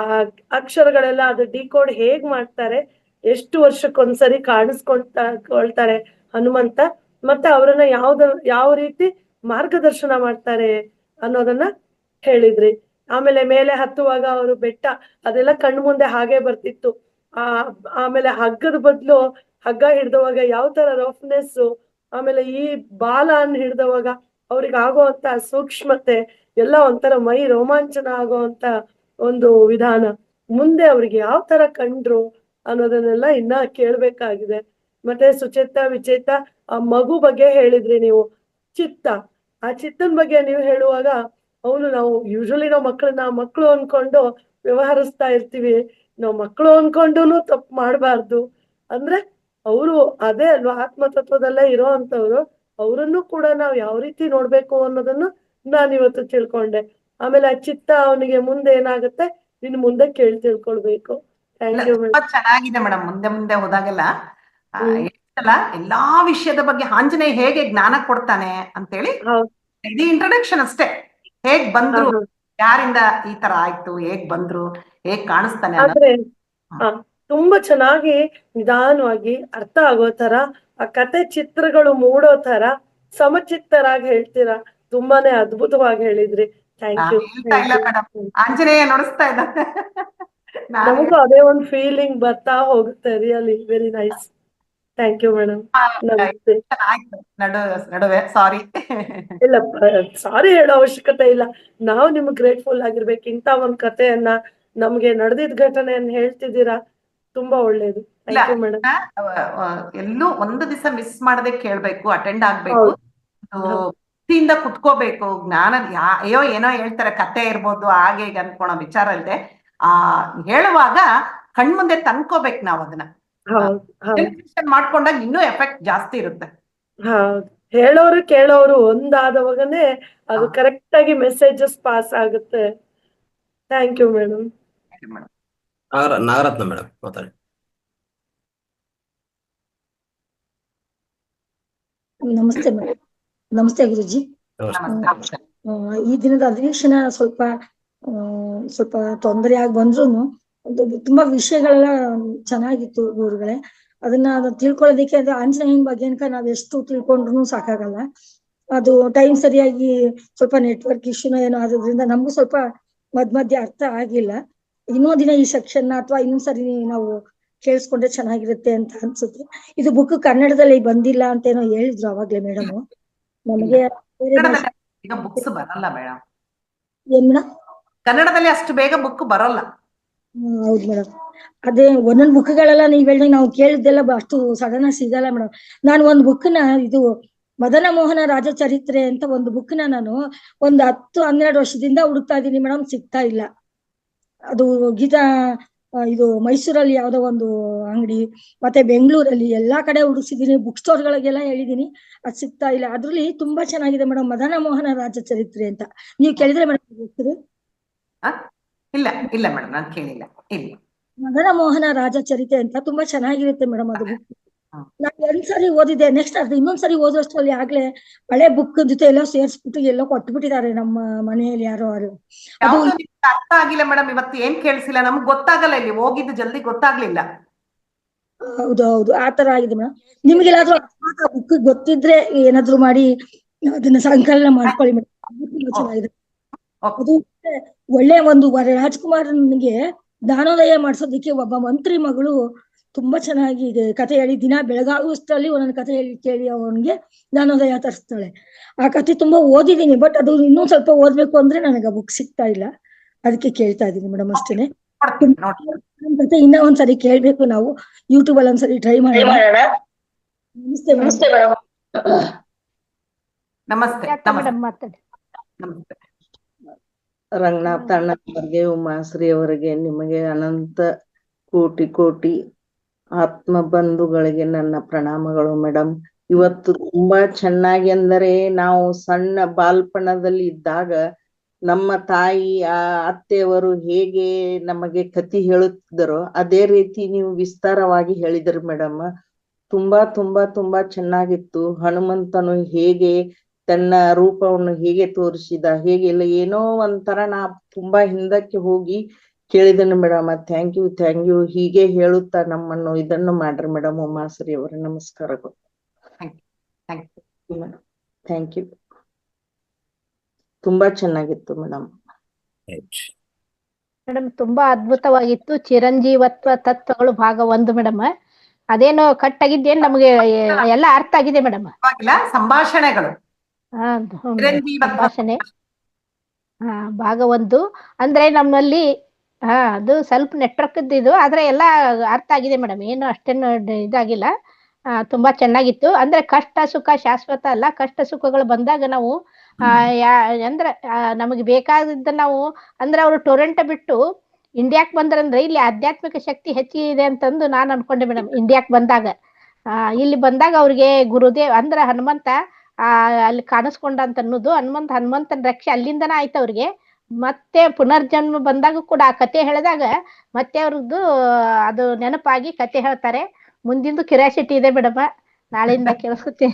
ಅಕ್ಷರಗಳೆಲ್ಲ ಅದು ಡಿಕೋಡ್ ಹೇಗ್ ಮಾಡ್ತಾರೆ, ಎಷ್ಟು ವರ್ಷಕ್ಕೊಂದ್ಸರಿ ಕಾಣಿಸ್ಕೊಳ್ತಾರೆ ಹನುಮಂತ, ಮತ್ತೆ ಅವರನ್ನ ಯಾವ ರೀತಿ ಮಾರ್ಗದರ್ಶನ ಮಾಡ್ತಾರೆ ಅನ್ನೋದನ್ನ ಹೇಳಿದ್ರಿ. ಆಮೇಲೆ ಮೇಲೆ ಹತ್ತುವಾಗ ಅವರು ಬೆಟ್ಟ ಅದೆಲ್ಲ ಕಣ್ಣು ಮುಂದೆ ಹಾಗೆ ಬರ್ತಿತ್ತು. ಆಮೇಲೆ ಹಗ್ಗದ ಬದಲು ಹಗ್ಗ ಹಿಡ್ದವಾಗ ಯಾವ ತರ ರಫ್ನೆಸ್, ಆಮೇಲೆ ಈ ಬಾಲನ್ ಹಿಡ್ದವಾಗ ಅವ್ರಿಗೆ ಆಗುವಂತ ಸೂಕ್ಷ್ಮತೆ ಎಲ್ಲ ಒಂಥರ ಮೈ ರೋಮಾಂಚನ ಆಗುವಂತ ಒಂದು ವಿಧಾನ. ಮುಂದೆ ಅವ್ರಿಗೆ ಯಾವ ತರ ಕಂಡ್ರು ಅನ್ನೋದನ್ನೆಲ್ಲ ಇನ್ನ ಕೇಳ್ಬೇಕಾಗಿದೆ. ಮತ್ತೆ ಸುಚೇತ ವಿಚೇತ ಆ ಮಗು ಬಗ್ಗೆ ಹೇಳಿದ್ರಿ ನೀವು, ಚಿತ್ತ. ಆ ಚಿತ್ತನ್ ಬಗ್ಗೆ ನೀವು ಹೇಳುವಾಗ ನಾವು ಯೂಶಲಿ ನಾವು ಮಕ್ಕಳು ಅನ್ಕೊಂಡು ವ್ಯವಹರಿಸ್ತಾ ಇರ್ತೀವಿ. ನಾವು ಮಕ್ಕಳು ಅನ್ಕೊಂಡೂನು ತಪ್ಪು ಮಾಡ್ಬಾರ್ದು. ಅಂದ್ರೆ ಅವರು ಅದೇ ಅಲ್ವಾ ಆತ್ಮತತ್ವದಲ್ಲೇ ಇರೋ ಅಂತವ್ರು. ಅವರನ್ನು ಕೂಡ ನಾವು ಯಾವ ರೀತಿ ನೋಡ್ಬೇಕು ಅನ್ನೋದನ್ನು ನಾನು ಇವತ್ತು ತಿಳ್ಕೊಂಡೆ. ಆಮೇಲೆ ಆ ಚಿತ್ತ ಅವನಿಗೆ ಮುಂದೆ ಏನಾಗುತ್ತೆ ಇನ್ನು ಮುಂದೆ ತಿಳ್ಕೊಳ್ಬೇಕು. Thank you madam. ಚೆನ್ನಾಗಿದೆ ಮೇಡಮ್. ಮುಂದೆ ಮುಂದೆ ಹೋದಾಗೆಲ್ಲ ಎಲ್ಲಾ ವಿಷಯದ ಬಗ್ಗೆ ಆಂಜನೇಯ ಹೇಗೆ ಜ್ಞಾನ ಕೊಡ್ತಾನೆ ಅಂತೇಳಿ ಇದು ಇಂಟ್ರೊಡಕ್ಷನ್ ಅಷ್ಟೇ. ಹೇಗ್ ಬಂದ್ರು, ಯಾರಿಂದ ಈ ತರ ಆಯ್ತು, ಹೇಗ್ ಬಂದ್ರು, ಹೇಗ್ ಕಾಣಿಸ್ತಾನೆ. ಆದ್ರೆ ತುಂಬಾ ಚೆನ್ನಾಗಿ ನಿಧಾನವಾಗಿ ಅರ್ಥ ಆಗೋ ತರ ಆ ಕತೆ ಚಿತ್ರಗಳು ಮೂಡೋ ತರ ಸಮಚಿತ್ತರಾಗಿ ಹೇಳ್ತೀರಾ. ತುಂಬಾನೇ ಅದ್ಭುತವಾಗಿ ಹೇಳಿದ್ರಿ. Thank you. ಆಂಜನೇಯ ನೋಡಿಸ್ತಾ ಇದ್ದ ನಮಗೂ ಅದೇ ಒಂದು ಫೀಲಿಂಗ್ ಬರ್ತಾ ಹೋಗುತ್ತೆ. Really very nice. Thank you madam. ನಮಸ್ತೆ. ನಡುವೆ ಸಾರಿ. ಇಲ್ಲ, ಸಾರಿ ಹೇಳೋ ಅವಶ್ಯಕತೆ ಇಲ್ಲ. ನಾವು ನಿಮ್ಗೆ ಗ್ರೇಟ್ಫುಲ್ ಆಗಿರ್ಬೇಕು. ಇಂತ ಒಂದ್ ಕಥೆಯನ್ನ ನಮ್ಗೆ ನಡೆದಿದ್ದ ಘಟನೆಯನ್ನ ಹೇಳ್ತಿದ್ದೀರಾ, ತುಂಬಾ ಒಳ್ಳೇದು. Thank you madam. ಎಲ್ಲೂ ಒಂದು ದಿವಸ ಮಿಸ್ ಮಾಡದೆ ಕೇಳ್ಬೇಕು, ಅಟೆಂಡ್ ಆಗ್ಬೇಕು, ಭಕ್ತಿಯಿಂದ ಕುತ್ಕೋಬೇಕು. ಜ್ಞಾನ ಅಯ್ಯೋ ಏನೋ ಹೇಳ್ತಾರೆ ಕತೆ ಇರ್ಬೋದು ಹಾಗೆ ಈಗ ಅನ್ಕೊಳೋ ವಿಚಾರ ಇಲ್ಲದೆ ಹೇಳುವಾಗ ಕಣ್ಮುಂದೆ ತಂದ್ಕೋಬೇಕು ನಾವ್ ಅದನ್ನ. ಮಾಡ್ಕೊಂಡಾಗ ಇನ್ನೂ ಎಫೆಕ್ಟ್ ಜಾಸ್ತಿ ಇರುತ್ತೆ. ಹೌದು, ಹೇಳೋರು ಕೇಳೋರು ಒಂದಾದವಾಗನೇ ಅದು ಕರೆಕ್ಟ್ ಆಗಿ ಮೆಸೇಜಸ್ ಪಾಸ್ ಆಗುತ್ತೆ. Thank you madam. Nagaratna madam ಮಾತಾಡಿ. ನಮಸ್ತೆ ಮೇಡಮ್. ನಮಸ್ತೆ ಗುರುಜಿ. ಈ ದಿನದ ಅಧಿವೇಶನ ಸ್ವಲ್ಪ ತೊಂದರೆ ಆಗಿ ಬಂದ್ರು ತುಂಬಾ ವಿಷಯಗಳೆಲ್ಲ ಚೆನ್ನಾಗಿತ್ತು ಗುರುಗಳೇ. ಅದನ್ನ ತಿಳ್ಕೊಳ್ಳೋದಿಕ್ಕೆ ಅದು ಆಂಜನೇಯನ ಬಗ್ಗೆ ನಾವ್ ಎಷ್ಟು ತಿಳ್ಕೊಂಡ್ರು ಸಾಕಾಗಲ್ಲ. ಅದು ಟೈಮ್ ಸರಿಯಾಗಿ ಸ್ವಲ್ಪ ನೆಟ್ವರ್ಕ್ ಇಶ್ಯೂನ ಏನೋ ಆದ್ರಿಂದ ನಮಗೂ ಸ್ವಲ್ಪ ಮಧ್ಯ ಅರ್ಥ ಆಗಿಲ್ಲ. ಇನ್ನೊಂದ್ ದಿನ ಈ ಸೆಕ್ಷನ್ ಅಥವಾ ಇನ್ನೊಂದ್ಸರಿ ನಾವು ಕೇಳಿಸ್ಕೊಂಡ್ರೆ ಚೆನ್ನಾಗಿರುತ್ತೆ ಅಂತ ಅನ್ಸುತ್ತೆ. ಇದು ಬುಕ್ ಕನ್ನಡದಲ್ಲಿ ಬಂದಿಲ್ಲ ಅಂತ ಏನೋ ಹೇಳಿದ್ರು ಅವಾಗ್ಲೇ ಮೇಡಮ್. ನಮಗೆ ಬುಕ್ಸ್ ಬರಲ್ಲ ಮೇಡಮ್. ಏನ್ ಮೇಡಮ್? ಕನ್ನಡದಲ್ಲಿ ಅಷ್ಟು ಬೇಗ ಬುಕ್ ಬರಲ್ಲ. ಹೌದು ಮೇಡಮ್. ಅದೇ ಒಂದೊಂದ್ ಬುಕ್ಗಳೆಲ್ಲ ನೀವ್ ಹೇಳಿ ನಾವು ಕೇಳಿದ್ದೆಲ್ಲ ಅಷ್ಟು ಸಡನ್ ಆಗಿ ಸಿಗಲ್ಲ ಮೇಡಮ್. ನಾನು ಒಂದ್ ಬುಕ್ನ ಇದು ಮದನ ಮೋಹನ ರಾಜಚರಿತ್ರೆ ಅಂತ ಒಂದು ಬುಕ್ನ ನಾನು ಒಂದು 10-12 ವರ್ಷದಿಂದ ಹುಡುಕ್ತಾ ಇದ್ದೀನಿ ಮೇಡಮ್, ಸಿಗ್ತಾ ಇಲ್ಲ. ಅದು ಗೀತಾ ಇದು ಮೈಸೂರಲ್ಲಿ ಯಾವ್ದೋ ಒಂದು ಅಂಗಡಿ, ಮತ್ತೆ ಬೆಂಗಳೂರಲ್ಲಿ ಎಲ್ಲಾ ಕಡೆ ಹುಡುಕ್ಸಿದೀನಿ, ಬುಕ್ ಸ್ಟೋರ್ಗಳಿಗೆಲ್ಲ ಹೇಳಿದೀನಿ, ಅದ್ ಸಿಗ್ತಾ ಇಲ್ಲ. ಅದ್ರಲ್ಲಿ ತುಂಬಾ ಚೆನ್ನಾಗಿದೆ ಮೇಡಮ್, ಮದನ ಮೋಹನ ರಾಜಚರಿತ್ರೆ ಅಂತ. ನೀವು ಕೇಳಿದ್ರೆ ಮೇಡಮ್? ಆ? ಇಲ್ಲ ಇಲ್ಲ ಮೇಡಮ್, ನಾನು ಕೇಳಿಲ್ಲ. ಇಲ್ಲ. ಮದನ ಮೋಹನ ರಾಜಚರಿತೆ ಅಂತ ತುಂಬಾ ಚೆನ್ನಾಗಿರುತ್ತೆ ಮೇಡಮ್ ಅದು ಬುಕ್. ಹ್ಮ್. ನಾನು 2 ಸರಿ ಓದಿದ್ದೆ. ನೆಕ್ಸ್ಟ್ ಅದು ಇನ್ನೊಂದ್ಸರಿ ಓದೋಷ್ಟ್ರಲ್ಲಿ ಆಗ್ಲೇ ಹಳೆ ಬುಕ್ ಜೊತೆ ಎಲ್ಲ ಸೇರಿಸ್ಬಿಟ್ಟು ಎಲ್ಲೋ ಕೊಟ್ಬಿಟ್ಟಿದ್ದಾರೆ ನಮ್ಮ ಮನೆಯಲ್ಲಿ ಯಾರೋ ಅದು. ಯಾವ್ದು ನಿಮ್ಗೆ ಅರ್ಥ ಆಗಿಲ್ಲ ಮೇಡಮ್? ಇವತ್ತು ಏನ್ ಕೇಳಿಸಿಲ್ಲ, ನಮ್ಗೆ ಗೊತ್ತಾಗಲ್ಲ, ಇಲ್ಲಿ ಹೋಗಿದ್ದು ಜಲ್ದಿ ಗೊತ್ತಾಗ್ಲಿಲ್ಲ. ಹೌದು ಆ ತರ ಆಗಿದೆ ಮೇಡಮ್. ನಿಮ್ಗೆಲ್ಲಾದ್ರೂ ಬುಕ್ ಗೊತ್ತಿದ್ರೆ ಏನಾದ್ರು ಮಾಡಿ ಅದನ್ನ ಸಂಕಲನ ಮಾಡ್ಕೊಳ್ಳಿ ಮೇಡಮ್, ತುಂಬಾ ಚೆನ್ನಾಗಿದೆ. ಓಕೆ. ಅದು ಒಳ್ಳೆ ಒಂದು ರಾಜ್ಕುಮಾರನಿಗೆ ಜ್ಞಾನೋದಯ ಮಾಡ್ಸೋದಿಕ್ಕೆ ಒಬ್ಬ ಮಂತ್ರಿ ಮಗಳು ತುಂಬಾ ಚೆನ್ನಾಗಿ ಕಥೆ ಹೇಳಿ, ದಿನ ಬೆಳಗಾಗುವಷ್ಟರಲ್ಲಿ ಒಂದೊಂದು ಕಥೆ ಹೇಳಿ ಕೇಳಿ ಅವನಿಗೆ ಜ್ಞಾನೋದಯ ತರಿಸ್ತಾಳೆ. ಆ ಕಥೆ ತುಂಬಾ ಓದಿದೀನಿ, ಬಟ್ ಅದು ಇನ್ನೂ ಸ್ವಲ್ಪ ಓದ್ಬೇಕು ಅಂದ್ರೆ ನನಗೆ ಬುಕ್ ಸಿಗ್ತಾ ಇಲ್ಲ, ಅದಕ್ಕೆ ಕೇಳ್ತಾ ಇದೀನಿ ಮೇಡಮ್ ಅಷ್ಟೇನೆ. ನೋಡ್ತೀನಿ, ನೋಡ್ತೀನಿ. ನಮ್ ಕಥೆ ಇನ್ನ ಒಂದ್ಸರಿ ಕೇಳ್ಬೇಕು ನಾವು, ಯೂಟ್ಯೂಬ್ ಅಲ್ಲಿ ಒಂದ್ಸರಿ ಟ್ರೈ ಮಾಡೋಣ. ನಮಸ್ತೆ ಮೇಡಮ್. ನಮಸ್ತೆ. ಮೇಡಮ್ ಮಾತಾಡಿ. ನಮಸ್ತೆ. ರಂಗನಾಥ ಅಣ್ಣ ಅವರಿಗೆ, ಉಮಾಶ್ರೀ ಅವರಿಗೆ, ನಿಮಗೆ ಅನಂತ ಕೋಟಿ ಕೋಟಿ ಆತ್ಮ ಬಂಧುಗಳಿಗೆ ನನ್ನ ಪ್ರಣಾಮಗಳು ಮೇಡಮ್. ಇವತ್ತು ತುಂಬಾ ಚೆನ್ನಾಗಿ, ಅಂದರೆ ನಾವು ಸಣ್ಣ ಬಾಲ್ಪಣದಲ್ಲಿ ಇದ್ದಾಗ ನಮ್ಮ ತಾಯಿ ಆ ಅತ್ತೆಯವರು ಹೇಗೆ ನಮಗೆ ಕಥೆ ಹೇಳುತ್ತಿದ್ದರೋ ಅದೇ ರೀತಿ ನೀವು ವಿಸ್ತಾರವಾಗಿ ಹೇಳಿದ್ರಿ ಮೇಡಮ್. ತುಂಬಾ ತುಂಬಾ ತುಂಬಾ ಚೆನ್ನಾಗಿತ್ತು. ಹನುಮಂತನು ಹೇಗೆ ತನ್ನ ರೂಪವನ್ನು ಹೇಗೆ ತೋರಿಸಿದ, ಹೇಗೆ ಇಲ್ಲ, ಏನೋ ಒಂಥರ ನಾ ತುಂಬಾ ಹಿಂದಕ್ಕೆ ಹೋಗಿ ಕೇಳಿದನು ಮೇಡಮ್. Thank you. ಹೀಗೆ ಹೇಳುತ್ತಾ ನಮ್ಮನ್ನು ಇದನ್ನು ಮಾಡ್ರಿ ಮೇಡಮ್. ಉಮಾಶ್ರೀ ಅವರ ನಮಸ್ಕಾರಗಳು. Thank you. ತುಂಬಾ ಚೆನ್ನಾಗಿತ್ತು ಮೇಡಮ್. ಮೇಡಮ್ ತುಂಬಾ ಅದ್ಭುತವಾಗಿತ್ತು. ಚಿರಂಜೀವತ್ವ ತತ್ವಗಳು ಭಾಗ 1 ಮೇಡಮ್. ಅದೇನೋ ಕಟ್ ಆಗಿದ್ದೇನು ನಮಗೆ ಎಲ್ಲ ಅರ್ಥ ಆಗಿದೆ ಮೇಡಮ್. ಸಂಭಾಷಣೆಗಳು, ಸಂಭಾಷಣೆ ಭಾಗ 1 ಅಂದ್ರೆ ನಮ್ಮಲ್ಲಿ ಅದು ಸ್ವಲ್ಪ ನೆಟ್ವರ್ಕ್ ಇದು, ಆದ್ರೆ ಎಲ್ಲ ಅರ್ಥ ಆಗಿದೆ ಮೇಡಮ್, ಏನು ಅಷ್ಟೇನು ಇದಾಗಿಲ್ಲ. ತುಂಬಾ ಚೆನ್ನಾಗಿತ್ತು. ಅಂದ್ರೆ ಕಷ್ಟ ಸುಖ ಶಾಶ್ವತ ಅಲ್ಲ, ಕಷ್ಟ ಸುಖಗಳು ಬಂದಾಗ ನಾವು ಅಂದ್ರೆ ನಮಗೆ ಬೇಕಾದದ್ದು ನಾವು, ಅಂದ್ರೆ ಅವರು ಟೊರೆಂಟೋ ಬಿಟ್ಟು ಇಂಡಿಯಾಕ್ ಬಂದ್ರಂದ್ರೆ ಇಲ್ಲಿ ಆಧ್ಯಾತ್ಮಿಕ ಶಕ್ತಿ ಹೆಚ್ಚಿದೆ ಅಂತಂದು ನಾನು ಅನ್ಕೊಂಡೆ ಮೇಡಮ್. ಇಂಡಿಯಾಕ್ ಬಂದಾಗ ಇಲ್ಲಿ ಬಂದಾಗ ಅವ್ರಿಗೆ ಗುರುದೇವ್ ಅಂದ್ರೆ ಹನುಮಂತ ಅಲ್ಲಿ ಕಾಣಿಸ್ಕೊಂಡ ಅಂತ ಅನ್ನೋದು, ಹನುಮಂತನ ರಕ್ಷೆ ಅಲ್ಲಿಂದನ ಆಯ್ತು ಅವ್ರಿಗೆ. ಮತ್ತೆ ಪುನರ್ಜನ್ಮ ಬಂದಾಗ ಕೂಡ ಆ ಕತೆ ಹೇಳಿದಾಗ ಮತ್ತೆ ಅವ್ರದ್ದು ಅದು ನೆನಪಾಗಿ ಕತೆ ಹೇಳ್ತಾರೆ. ಮುಂದಿಂದು ಕ್ಯೂರಿಯಾಸಿಟಿ ಇದೆ ಮೇಡಮ್, ನಾಳೆಯಿಂದ ಕೇಳಿಸುತ್ತೆ.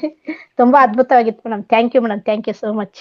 ತುಂಬಾ ಅದ್ಭುತವಾಗಿತ್ತು madam. Thank you madam, thank you so much.